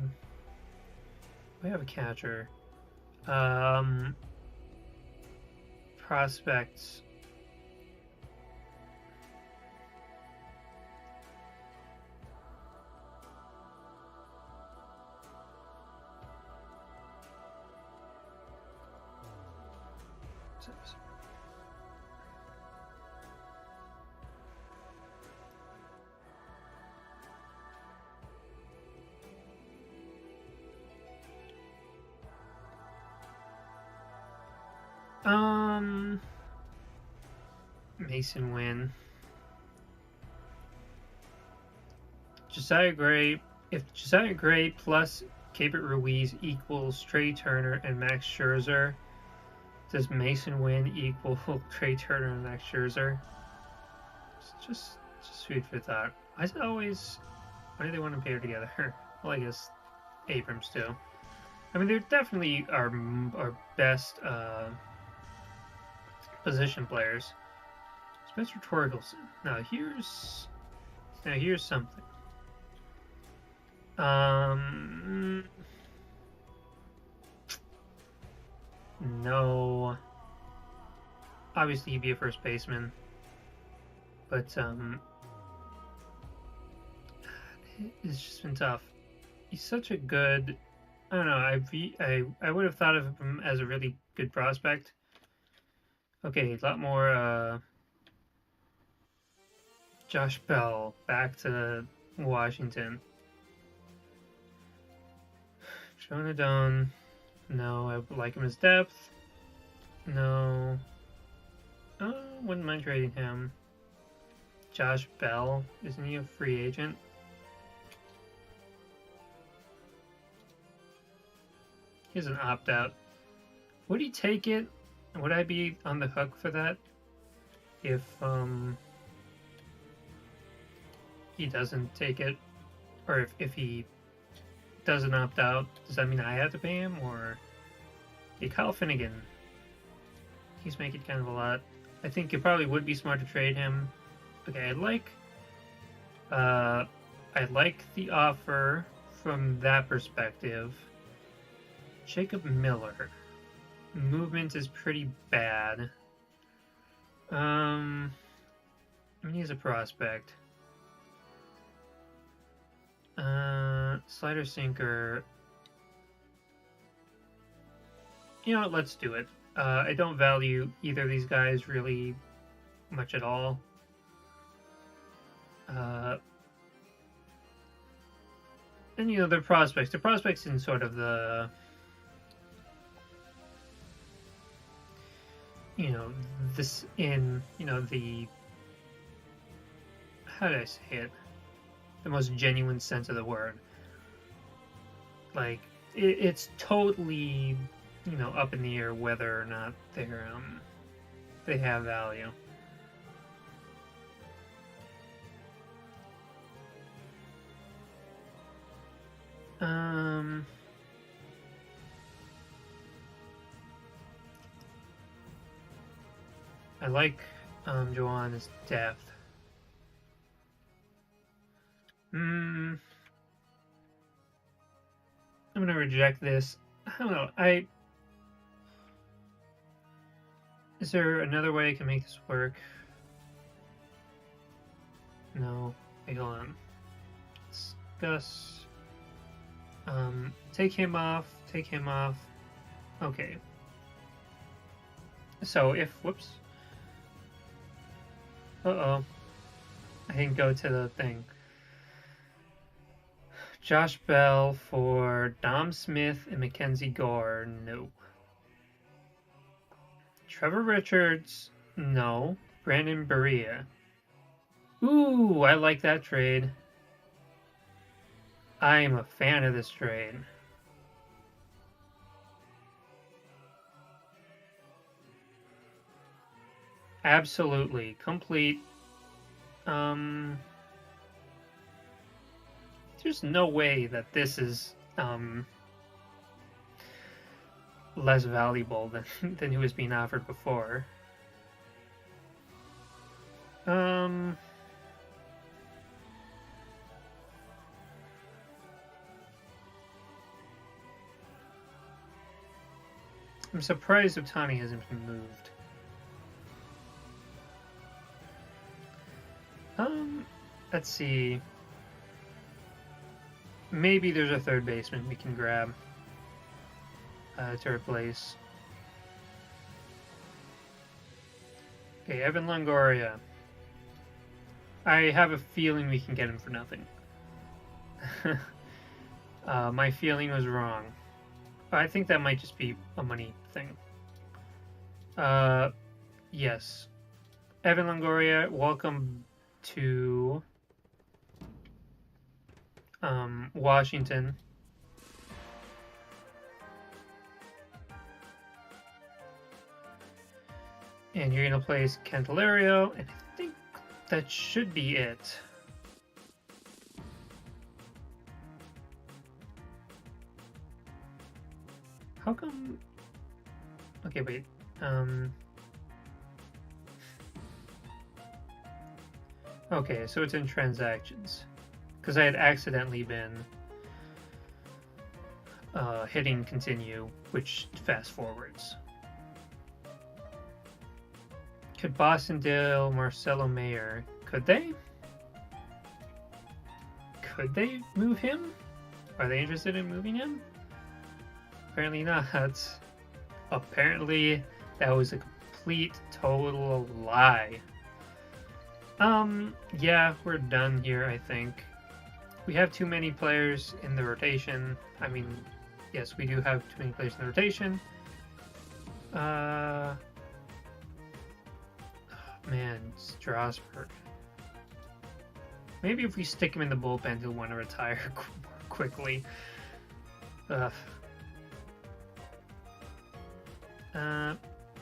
We have a catcher. Prospects. Mason Wynn. Josiah Gray. If Josiah Gray plus Keibert Ruiz equals Trey Turner and Max Scherzer, does Mason Wynn equal Trey Turner and Max Scherzer? It's just food for thought. Why do they want to pair together? Well, I guess Abrams too. I mean, they're definitely our best position players. Spencer Torkelson. Now here's something. No. Obviously, he'd be a first baseman, but it's just been tough. He's such a good. I don't know. I would have thought of him as a really good prospect. Okay, a lot more. Josh Bell back to Washington. Jonah no. I like him as depth. No. Wouldn't mind trading him. Josh Bell, isn't he a free agent? He's an opt-out. Would he take it? Would I be on the hook for that? If he doesn't take it? Or if he doesn't opt out, does that mean I have to pay him? Or hey, Kyle Finnegan. He's making kind of a lot. I think it probably would be smart to trade him. Okay, I like the offer from that perspective. Jacob Miller. Movement is pretty bad. I mean, he's a prospect. Slider sinker. You know what, let's do it. I don't value either of these guys really much at all. And you know, they're prospects. They're prospects in sort of the, you know, this in, you know, the, how do I say it? The most genuine sense of the word. Like, it's totally, you know, up in the air whether or not they're, they have value. I like Joanna's depth. I'm gonna reject this. I don't know. Is there another way I can make this work? No. Wait, hold on. Discuss. Take him off. Take him off. Okay. So if whoops. Uh-oh. I didn't go to the thing. Josh Bell for Dom Smith and Mackenzie Gore. No. Trevor Richards. No. Brandon Berea. Ooh, I like that trade. I am a fan of this trade. Absolutely. Complete. There's no way that this is less valuable than who was being offered before. I'm surprised Otani hasn't been moved. Let's see. Maybe there's a third baseman we can grab to replace. Okay, Evan Longoria. I have a feeling we can get him for nothing. My feeling was wrong. I think that might just be a money thing. Yes. Evan Longoria, welcome to Washington. And you're going to place Candelario, and I think that should be it. How come... Okay, wait. Okay, so it's in transactions. Because I had accidentally been hitting continue, which fast forwards. Could Boston Dale, Marcelo Mayer, could they? Could they move him? Are they interested in moving him? Apparently not. Apparently that was a complete, total lie. Yeah, we're done here, I think. We have too many players in the rotation. I mean, yes, we do have too many players in the rotation. Man, Strasburg. Maybe if we stick him in the bullpen, he'll want to retire more quickly.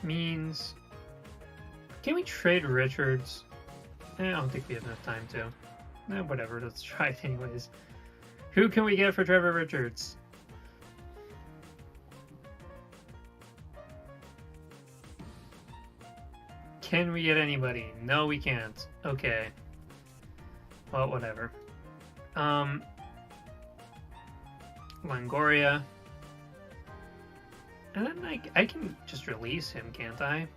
Means... Can we trade Richards? I don't think we have enough time to. Whatever, let's try it anyways. Who can we get for Trevor Richards? Can we get anybody? No, we can't. Okay. Well, whatever. Longoria. And then I can just release him, can't I?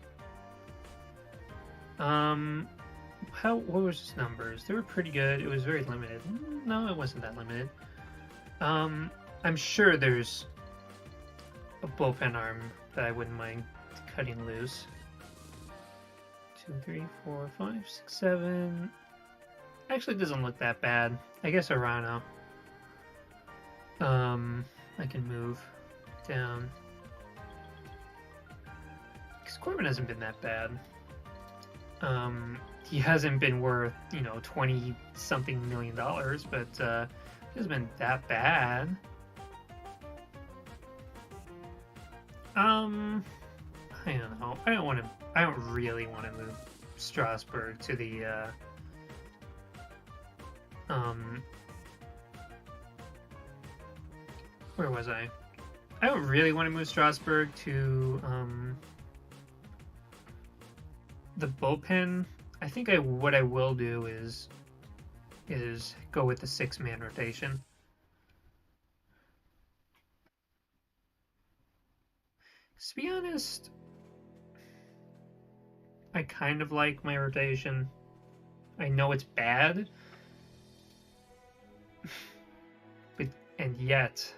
What was his numbers? They were pretty good. It was very limited. No, it wasn't that limited. I'm sure there's a bullpen arm that I wouldn't mind cutting loose. 2, 3, 4, 5, 6, 7. Actually, it doesn't look that bad. I guess Arano. I can move down. Because Corbin hasn't been that bad. He hasn't been worth, 20-something million dollars, but he hasn't been that bad. I don't know. I don't really want to move Strasburg to the where was I? I don't really want to move Strasburg to the bullpen. I think what I will do is go with the 6-man rotation. To be honest, I kind of like my rotation. I know it's bad, and yet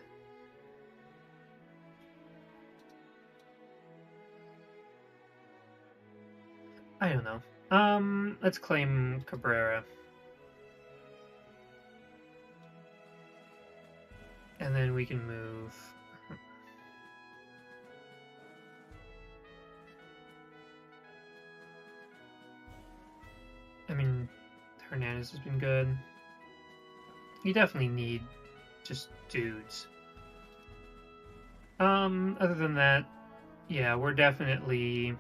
I don't know. Let's claim Cabrera. And then we can move. I mean, Hernandez has been good. You definitely need just dudes. Other than that, yeah, we're definitely...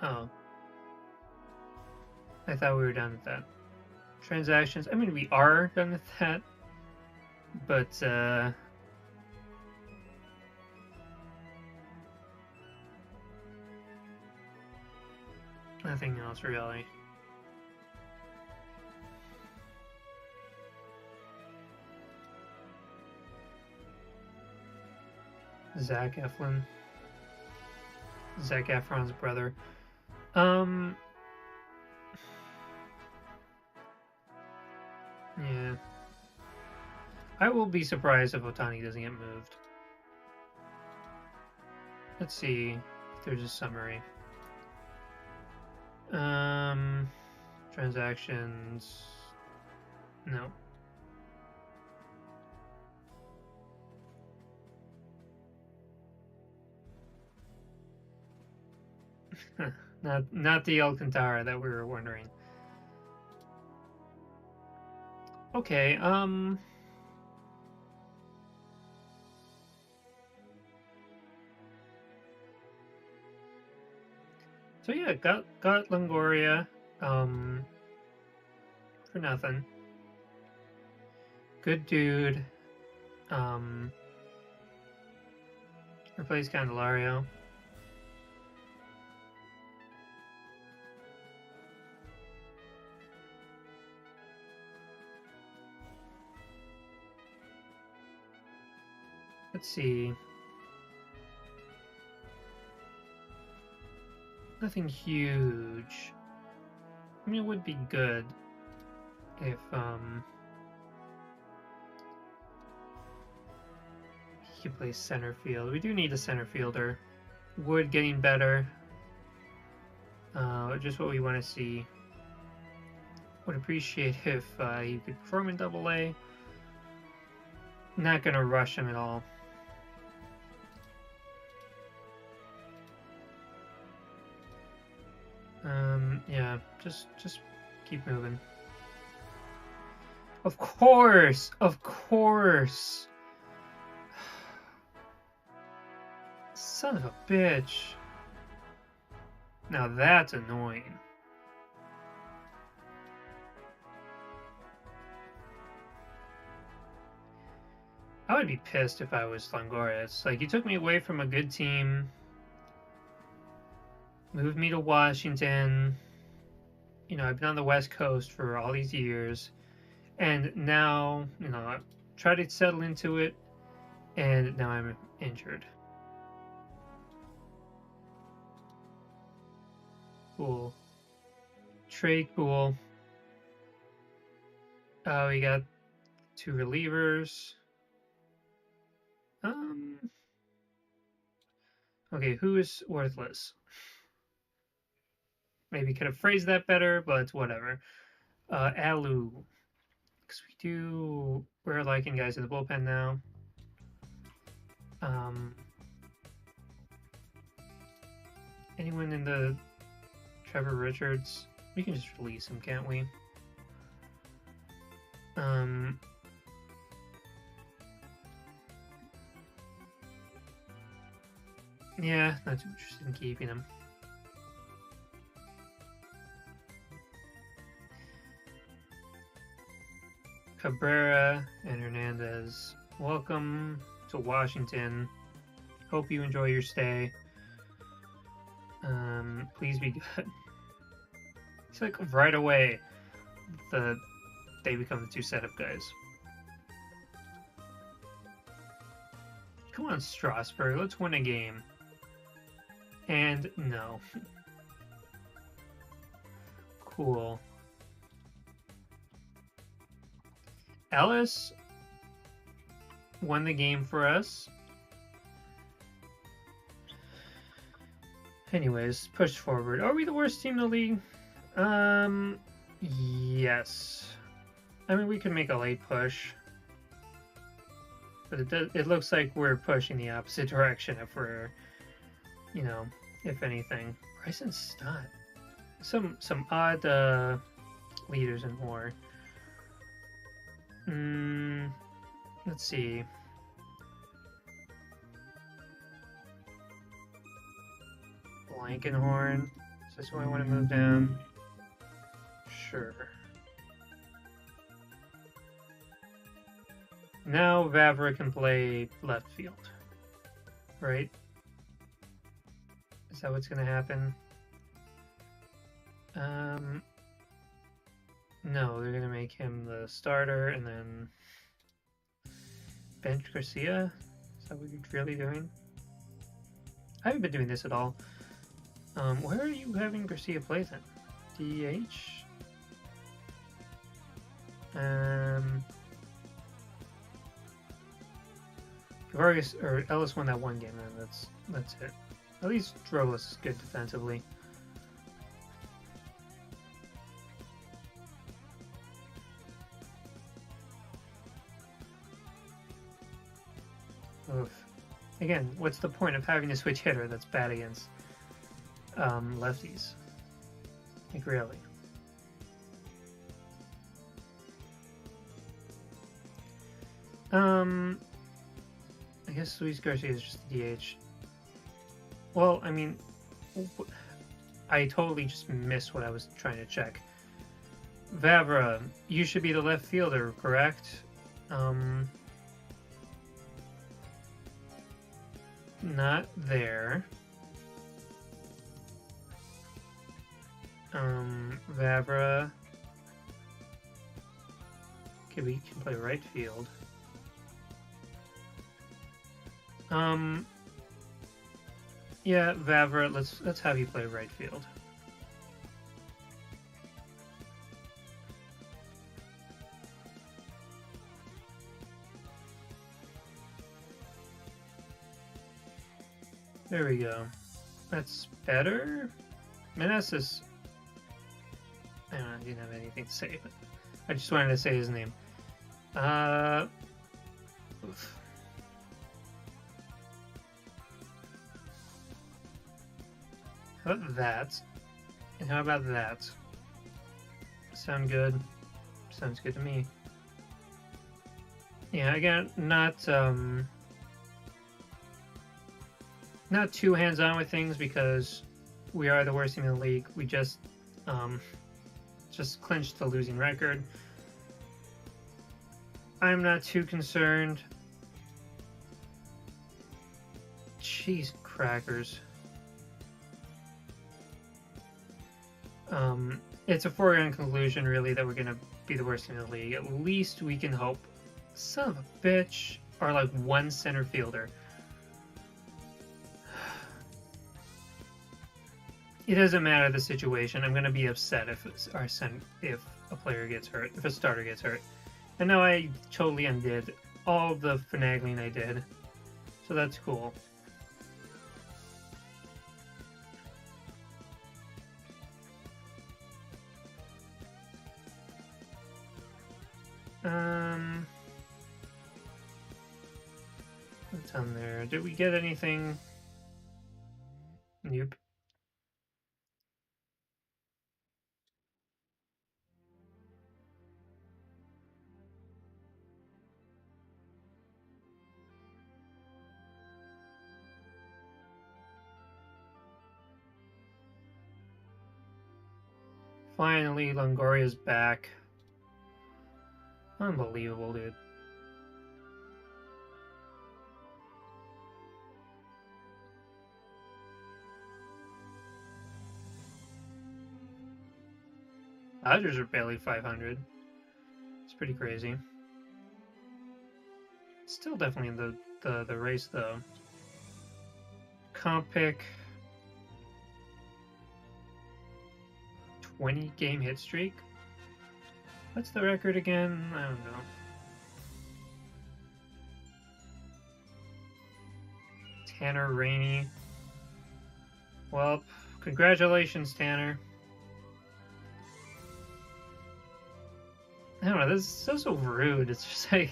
Oh. I thought we were done with that. Transactions, I mean, we are done with that, but, nothing else, really. Zach Eflin. Zach Efron's brother. Yeah. I will be surprised if Ohtani doesn't get moved. Let's see if there's a summary. Transactions. No. Not the Alcantara that we were wondering. Okay, so yeah, got Longoria, for nothing. Good dude. Replace Candelario. Let's see. Nothing huge. I mean, it would be good if he could play center field. We do need a center fielder. Wood getting better. Just what we want to see. Would appreciate if he could perform in AA. Not gonna rush him at all. Yeah, just keep moving. Of course! Of course! Son of a bitch. Now that's annoying. I would be pissed if I was Longoria. Like, you took me away from a good team, moved me to Washington. You know, I've been on the West Coast for all these years, and now, you know, I tried to settle into it, and now I'm injured. Cool. Trade cool. Oh, we got 2 relievers. Okay, who is worthless? Maybe could have phrased that better, but whatever. Alu. Because we're liking guys in the bullpen now. Anyone in the Trevor Richards? We can just release him, can't we? Yeah, not too interested in keeping him. Cabrera and Hernandez, welcome to Washington. Hope you enjoy your stay. Please be good. It's like right away they become the 2 setup guys. Come on, Strasburg, let's win a game. And no. Cool. Ellis won the game for us. Anyways, push forward. Are we the worst team in the league? Yes. I mean, we could make a late push. But it looks like we're pushing the opposite direction if we're, you know, if anything. Bryson Stott. Some odd leaders in war. Let's see. Blankenhorn. Is this who I want to move down? Sure. Now Vavra can play left field. Right? Is that what's going to happen? No, they're going to make him the starter and then bench Garcia? Is that what you're really doing? I haven't been doing this at all. Where are you having Garcia play then? DH? Vargas or Ellis won that one game, then that's it. At least Drolis is good defensively. Oof. Again, what's the point of having a switch hitter that's bad against lefties? Like, really? I guess Luis Garcia is just the DH. Well, I mean, I totally just missed what I was trying to check. Vavra, you should be the left fielder, correct? Not there. Vavra. Okay, we can play right field. Yeah, Vavra, let's have you play right field. There we go. That's better. Meneses. I don't know, I didn't have anything to say, but I just wanted to say his name. Oof. How about that? And how about that? Sound good? Sounds good to me. Yeah, again, not too hands-on with things because we are the worst team in the league. We just clinched the losing record. I'm not too concerned. Cheese crackers. It's a foregone conclusion, really, that we're gonna be the worst team in the league. At least we can hope. Son of a bitch, or like one center fielder. It doesn't matter the situation. I'm gonna be upset if a player gets hurt, if a starter gets hurt. And now I totally undid all the finagling I did, so that's cool. What's on there? Did we get anything? Nope. Finally, Longoria's back. Unbelievable, dude. Dodgers are barely 500. It's pretty crazy. Still definitely in the race, though. Comp pick. 20 game hit streak. What's the record again? I don't know. Tanner Rainey. Well, congratulations, Tanner. I don't know, this is so rude. It's just like,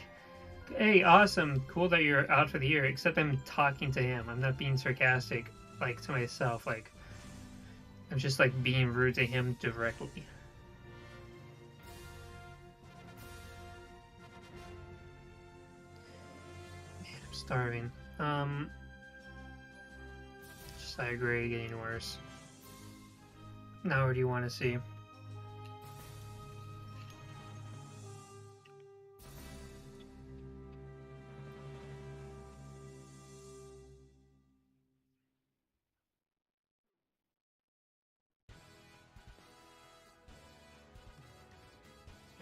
hey, awesome, cool that you're out for the year, except I'm talking to him. I'm not being sarcastic, like, to myself. Like, I'm just, like, being rude to him directly. Man, I'm starving. Just, I agree, getting worse. Now, what do you want to see?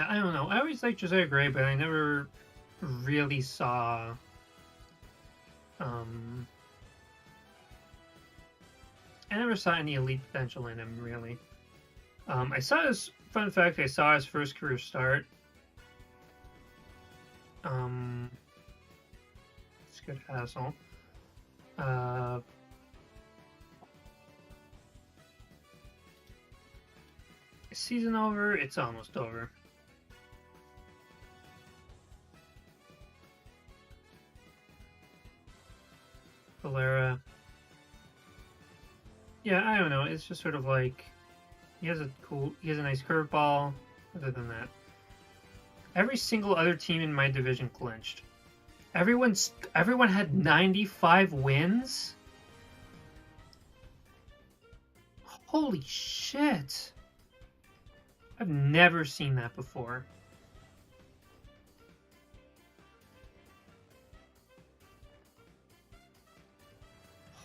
I don't know. I always liked Josiah Gray, but I never really saw I never saw any elite potential in him, really. I saw his fun fact. I saw his first career start. It's good hassle. Season over? It's almost over. Valera. Yeah, I don't know. It's just sort of like he has a nice curveball. Other than that, every single other team in my division clinched. Everyone had 95 wins. Holy shit! I've never seen that before.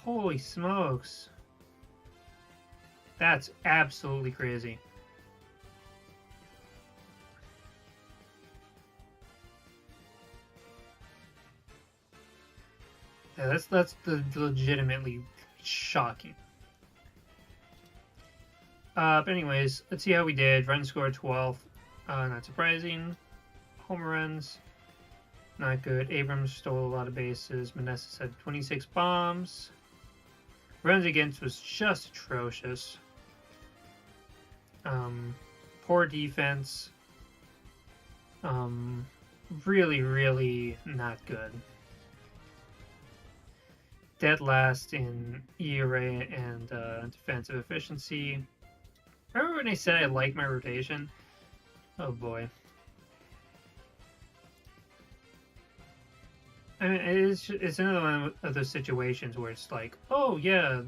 Holy smokes. That's absolutely crazy. Yeah, the legitimately shocking. But anyways, let's see how we did. Run score 12, not surprising. Home runs, not good. Abrams stole a lot of bases. Meneses had 26 bombs. Runs against was just atrocious. Poor defense. Really, really not good. Dead last in ERA and defensive efficiency. Remember when I said I like my rotation? Oh boy. I mean, it's another one of those situations where it's like, oh yeah,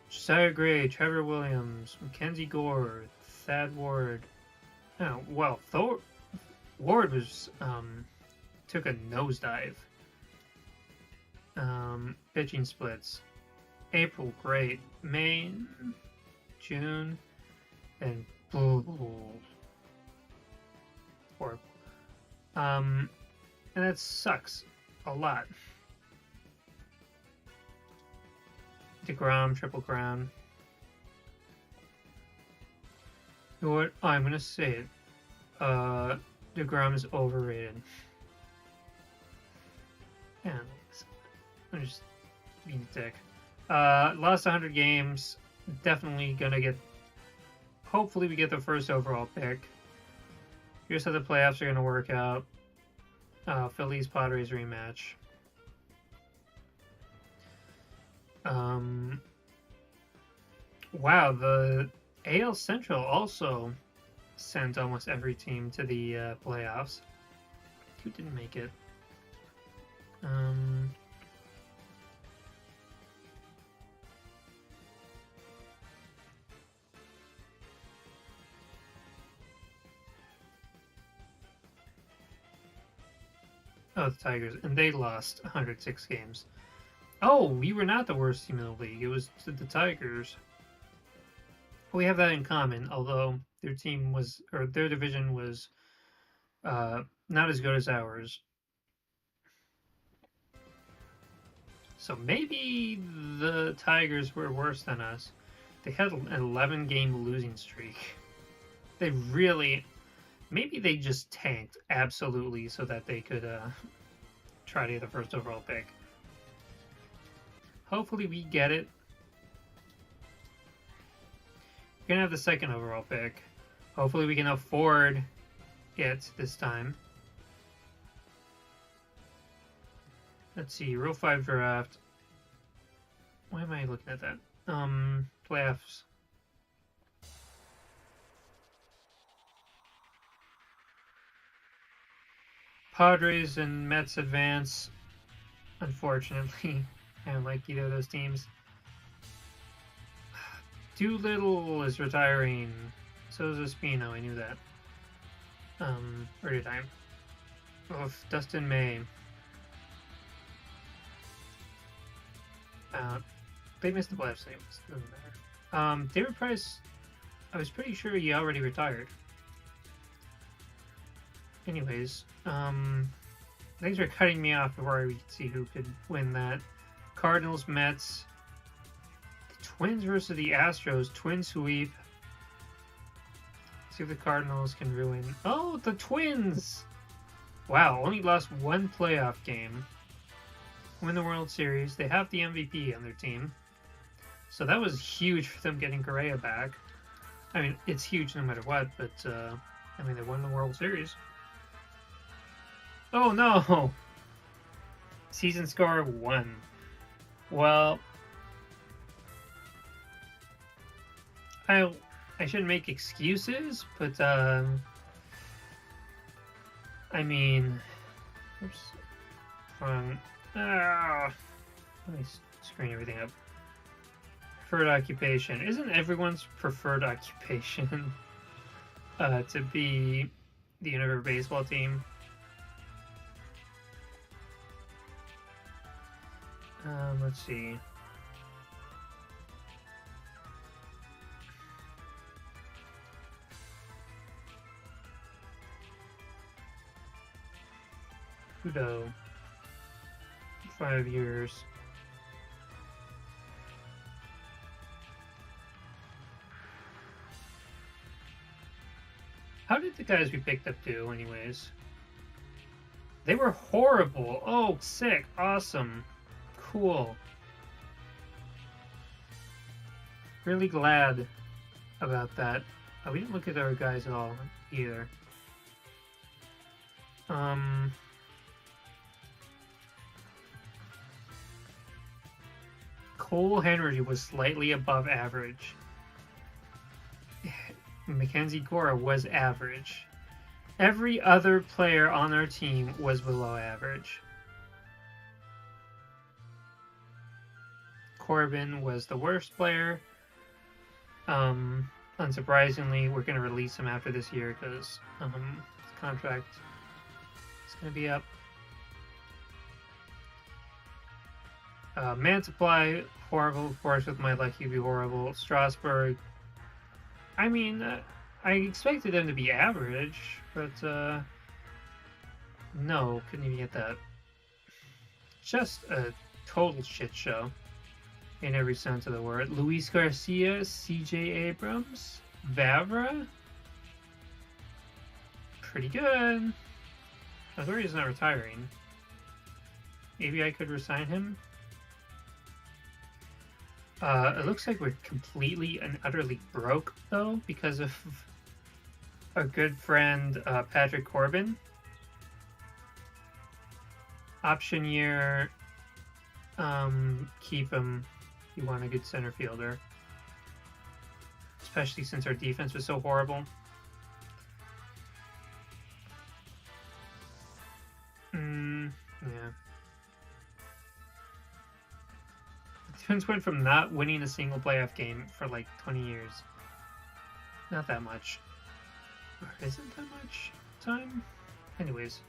Josiah Gray, Trevor Williams, Mackenzie Gore, Thad Ward. Oh well, Ward was took a nosedive. Pitching splits. April, great. May, June, and horrible. And that sucks a lot. DeGrom, Triple Crown. You know what? I'm gonna say it. DeGrom is overrated. Yeah, I'm just being a dick. Lost 100 games. Definitely gonna get. Hopefully, we get the first overall pick. Here's how the playoffs are gonna work out. Phillies Padres rematch. Wow, the AL Central also sent almost every team to the playoffs. Who didn't make it? Oh, the Tigers, and they lost 106 games. Oh, we were not the worst team in the league. It was the Tigers. We have that in common, although their team was, or their division was, not as good as ours. So maybe the Tigers were worse than us. They had an 11-game losing streak. They really, maybe they just tanked absolutely so that they could try to get the first overall pick. Hopefully we get it. We're going to have the second overall pick. Hopefully we can afford it this time. Let's see, Rule 5 draft. Why am I looking at that? Playoffs. Padres and Mets advance. Unfortunately, I don't like either of those teams. Doolittle is retiring. So is Espino, I knew that. Or did I? Oof, Dustin May. They missed the playoffs, so it doesn't matter. David Price, I was pretty sure he already retired. Anyways, thanks for cutting me off before we could see who could win that. Cardinals, Mets, the Twins versus the Astros, twin sweep. See if the Cardinals can ruin. Oh, the Twins! Wow, only lost one playoff game. Win the World Series. They have the MVP on their team. So that was huge for them getting Correa back. I mean, it's huge no matter what, but, I mean, they won the World Series. Oh, no! Season score 1. Well, I shouldn't make excuses, but, I mean, oops, wrong. Let me screen everything up. Preferred occupation. Isn't everyone's preferred occupation to be the Univer baseball team? Let's see. Trudeau. 5 years. How did the guys we picked up do, anyways? They were horrible. Oh, sick. Awesome. Cool. Really glad about that. Oh, we didn't look at our guys at all, either. Cole Henry was slightly above average. Mackenzie Gora was average. Every other player on our team was below average. Corbin was the worst player. Unsurprisingly, we're going to release him after this year because his contract is going to be up. Man Supply, horrible, of course, with my luck, he'd be horrible. Strasburg, I mean, I expected them to be average, but no, couldn't even get that. Just a total shit show in every sense of the word. Luis Garcia, CJ Abrams, Vavra, pretty good. I thought he's not retiring. Maybe I could resign him. It looks like we're completely and utterly broke, though, because of our good friend Patrick Corbin. Option year, keep him. You want a good center fielder, especially since our defense was so horrible. Yeah. The Twins went from not winning a single playoff game for like 20 years. Not that much. Or isn't that much time? Anyways.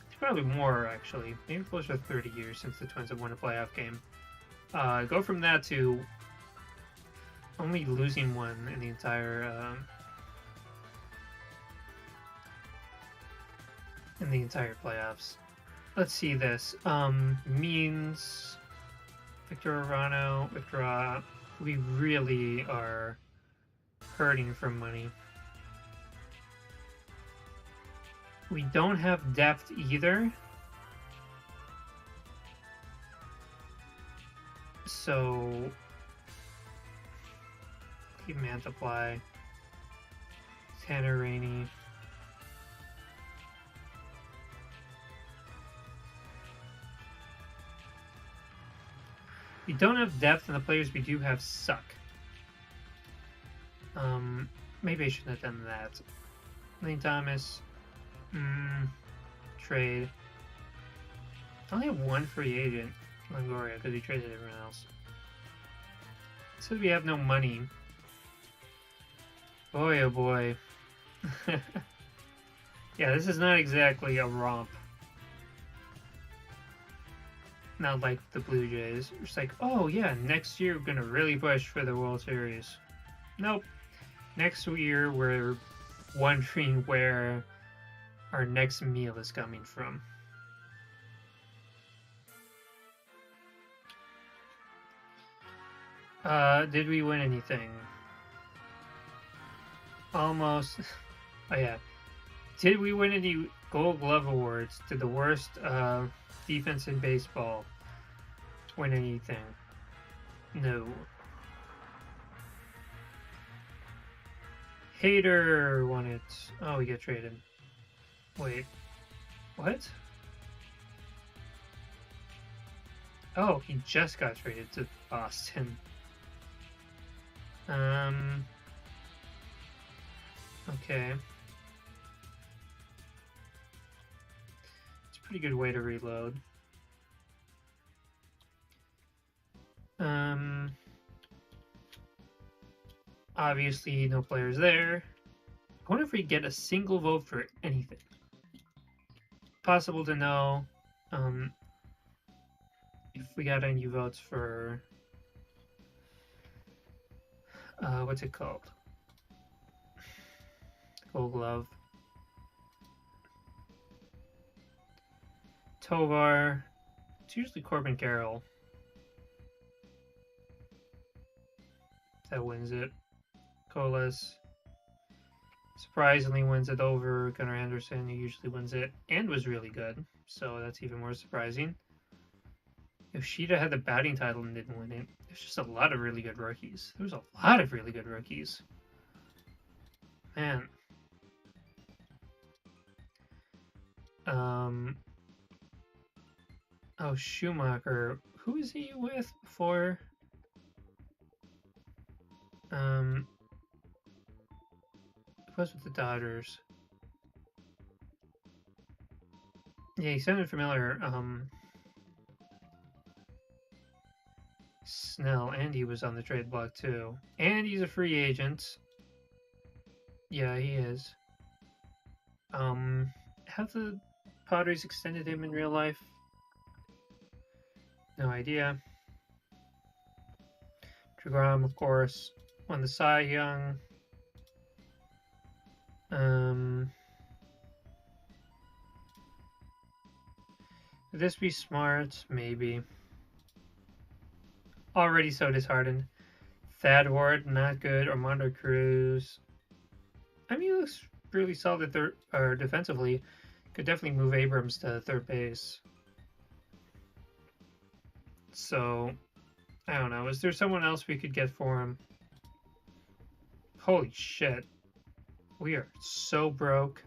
It's probably more, actually. Maybe closer to 30 years since the Twins have won a playoff game. Go from that to only losing one in the entire playoffs. Let's see this. Means Victor Arano, Victor. We really are hurting for money. We don't have depth either. So keep Mantiply, Tanner Rainey. We don't have depth, and the players we do have suck. Maybe I shouldn't have done that. Lane Thomas, trade. I only have one free agent, Longoria, because he traded everyone else. It says we have no money. Boy, oh boy. Yeah, this is not exactly a romp. Not like the Blue Jays. It's like, oh yeah, next year we're going to really push for the World Series. Nope. Next year we're wondering where our next meal is coming from. Did we win anything? Almost. Oh yeah. Did we win any Gold Glove awards? Did the worst defense in baseball win anything? No. Hater won it. Oh, we get traded. Wait. What? Oh, he just got traded to Boston. Okay. It's a pretty good way to reload. Obviously, no players there. I wonder if we get a single vote for anything. Possible to know if we got any votes for what's it called? Gold Glove. Tovar. It's usually Corbin Carroll that wins it. Colas surprisingly wins it over Gunnar Anderson, who usually wins it and was really good. So that's even more surprising. Yoshida had the batting title and didn't win it. There's just a lot of really good rookies. There's a lot of really good rookies. Man. Oh, Schumacher. Who is he with before? It was with the Dodgers. Yeah, he sounded familiar. Snell, and he was on the trade block too. And he's a free agent. Yeah, he is. Have the Padres extended him in real life? No idea. DeGrom, of course, won the Cy Young. Would this be smart? Maybe. Already so disheartened. Thad Ward, not good. Armando Cruz. I mean, he looks really solid defensively. Could definitely move Abrams to third base. So, I don't know. Is there someone else we could get for him? Holy shit. We are so broke.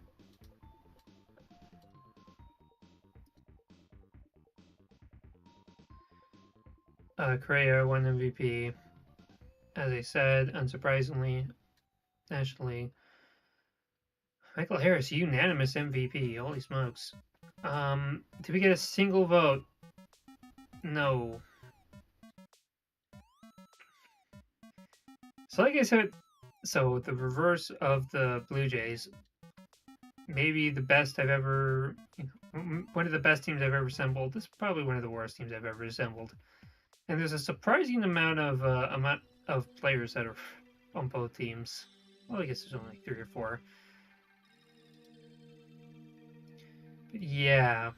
Correa won MVP. As I said, unsurprisingly, nationally. Michael Harris, unanimous MVP. Holy smokes. Did we get a single vote? No. So like I said, so the reverse of the Blue Jays, maybe the best I've ever, one of the best teams I've ever assembled. This is probably one of the worst teams I've ever assembled. And there's a surprising amount of players that are on both teams. Well, I guess there's only like 3 or 4. But yeah,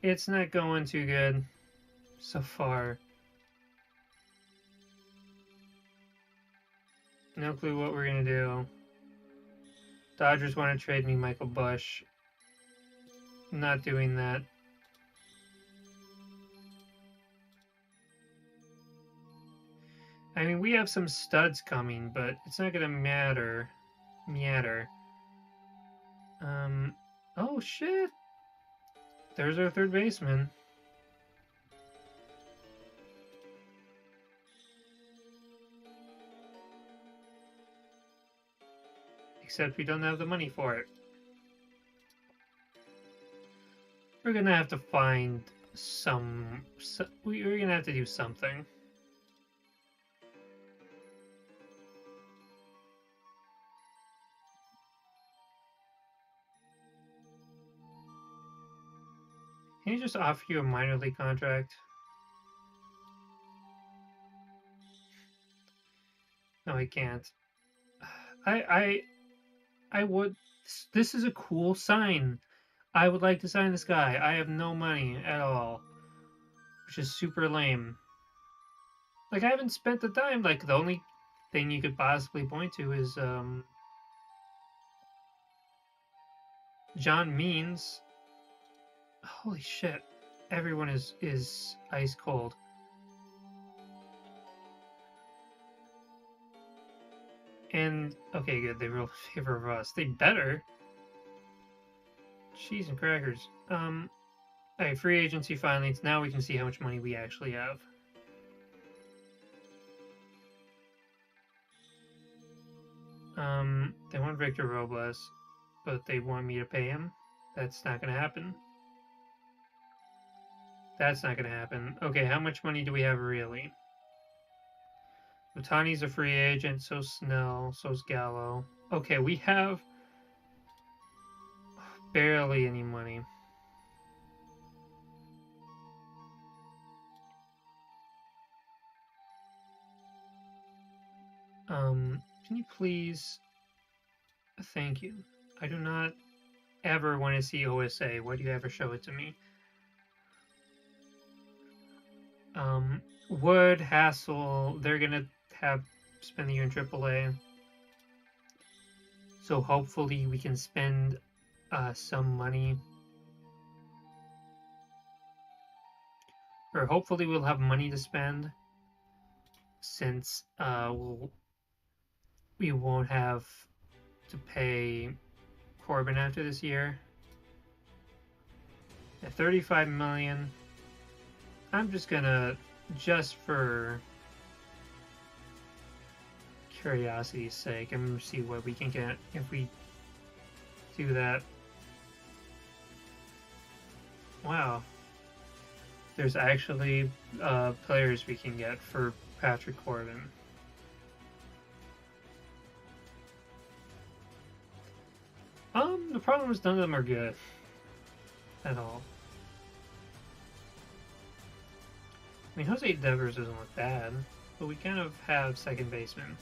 it's not going too good so far. No clue what we're gonna do. Dodgers want to trade me Michael Bush. Not doing that. I mean, we have some studs coming, but it's not gonna matter. Oh shit! There's our third baseman. Except we don't have the money for it. We're gonna have to find we're gonna have to do something. Can he just offer you a minor league contract? No, he can't. I would. This is a cool sign. I would like to sign this guy. I have no money at all, which is super lame. Like, I haven't spent the time. Like, the only thing you could possibly point to is John Means. Holy shit! Everyone is ice cold. And okay, good. They ruled in favor of us. They better. Cheese and crackers. Alright, free agency finally. Now we can see how much money we actually have. They want Victor Robles, but they want me to pay him. That's not gonna happen. That's not gonna happen. Okay, how much money do we have really? Otani's a free agent, so's Snell, so's Gallo. Okay, we have barely any money. Can you please? Thank you. I do not ever want to see OSA. Why do you ever show it to me? Wood, Hassel, they're gonna have spend the year in AAA. So hopefully we can spend some money, or hopefully we'll have money to spend since we won't have to pay Corbin after this year. At 35 million, I'm just gonna, just for curiosity's sake, I'm gonna see what we can get if we do that. Wow. There's actually players we can get for Patrick Corbin. The problem is none of them are good at all. I mean, Jose Devers doesn't look bad, but we kind of have second baseman.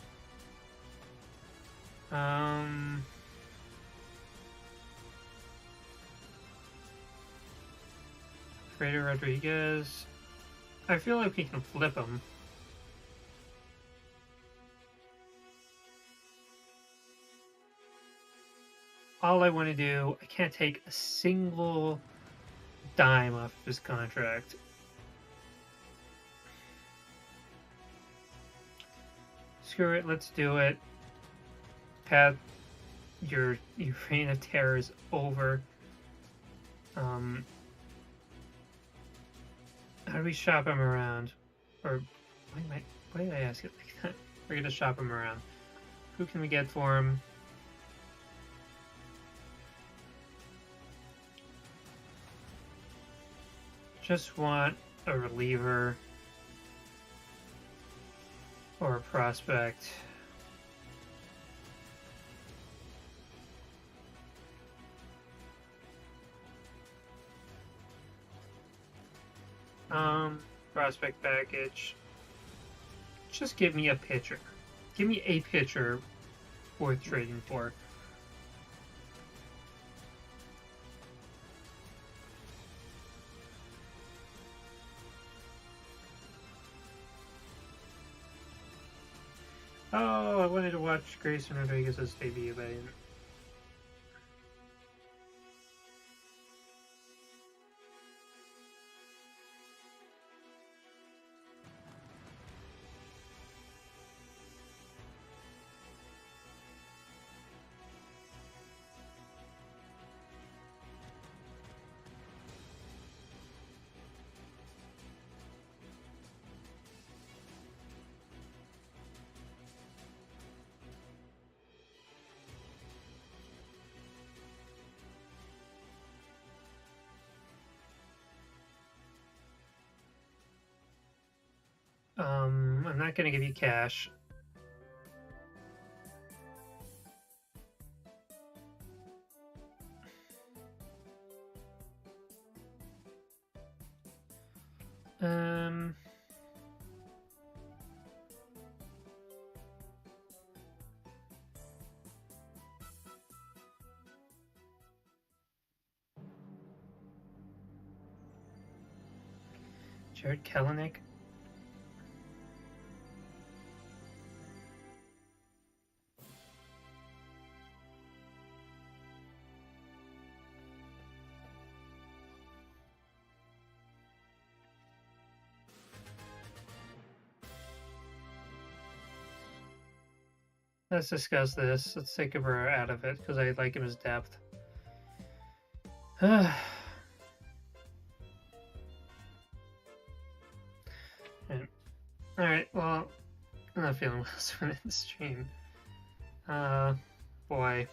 Fredo Rodriguez. I feel like we can flip him. All I want to do, I can't take a single dime off of his contract. Screw it, let's do it. Pat, your reign of terror is over. How do we shop him around? Or why did I ask it like that? We're gonna shop him around. Who can we get for him? Just want a reliever or a prospect. Prospect package. Just give me a pitcher. Give me a pitcher worth trading for. Oh, I wanted to watch Grayson Rodriguez's debut, but I didn't. I'm not gonna give you cash. Jared Kelenic. Let's discuss this. Let's take Cabrera out of it because I like him as depth. Alright, well, I'm not feeling well for this stream. Boy.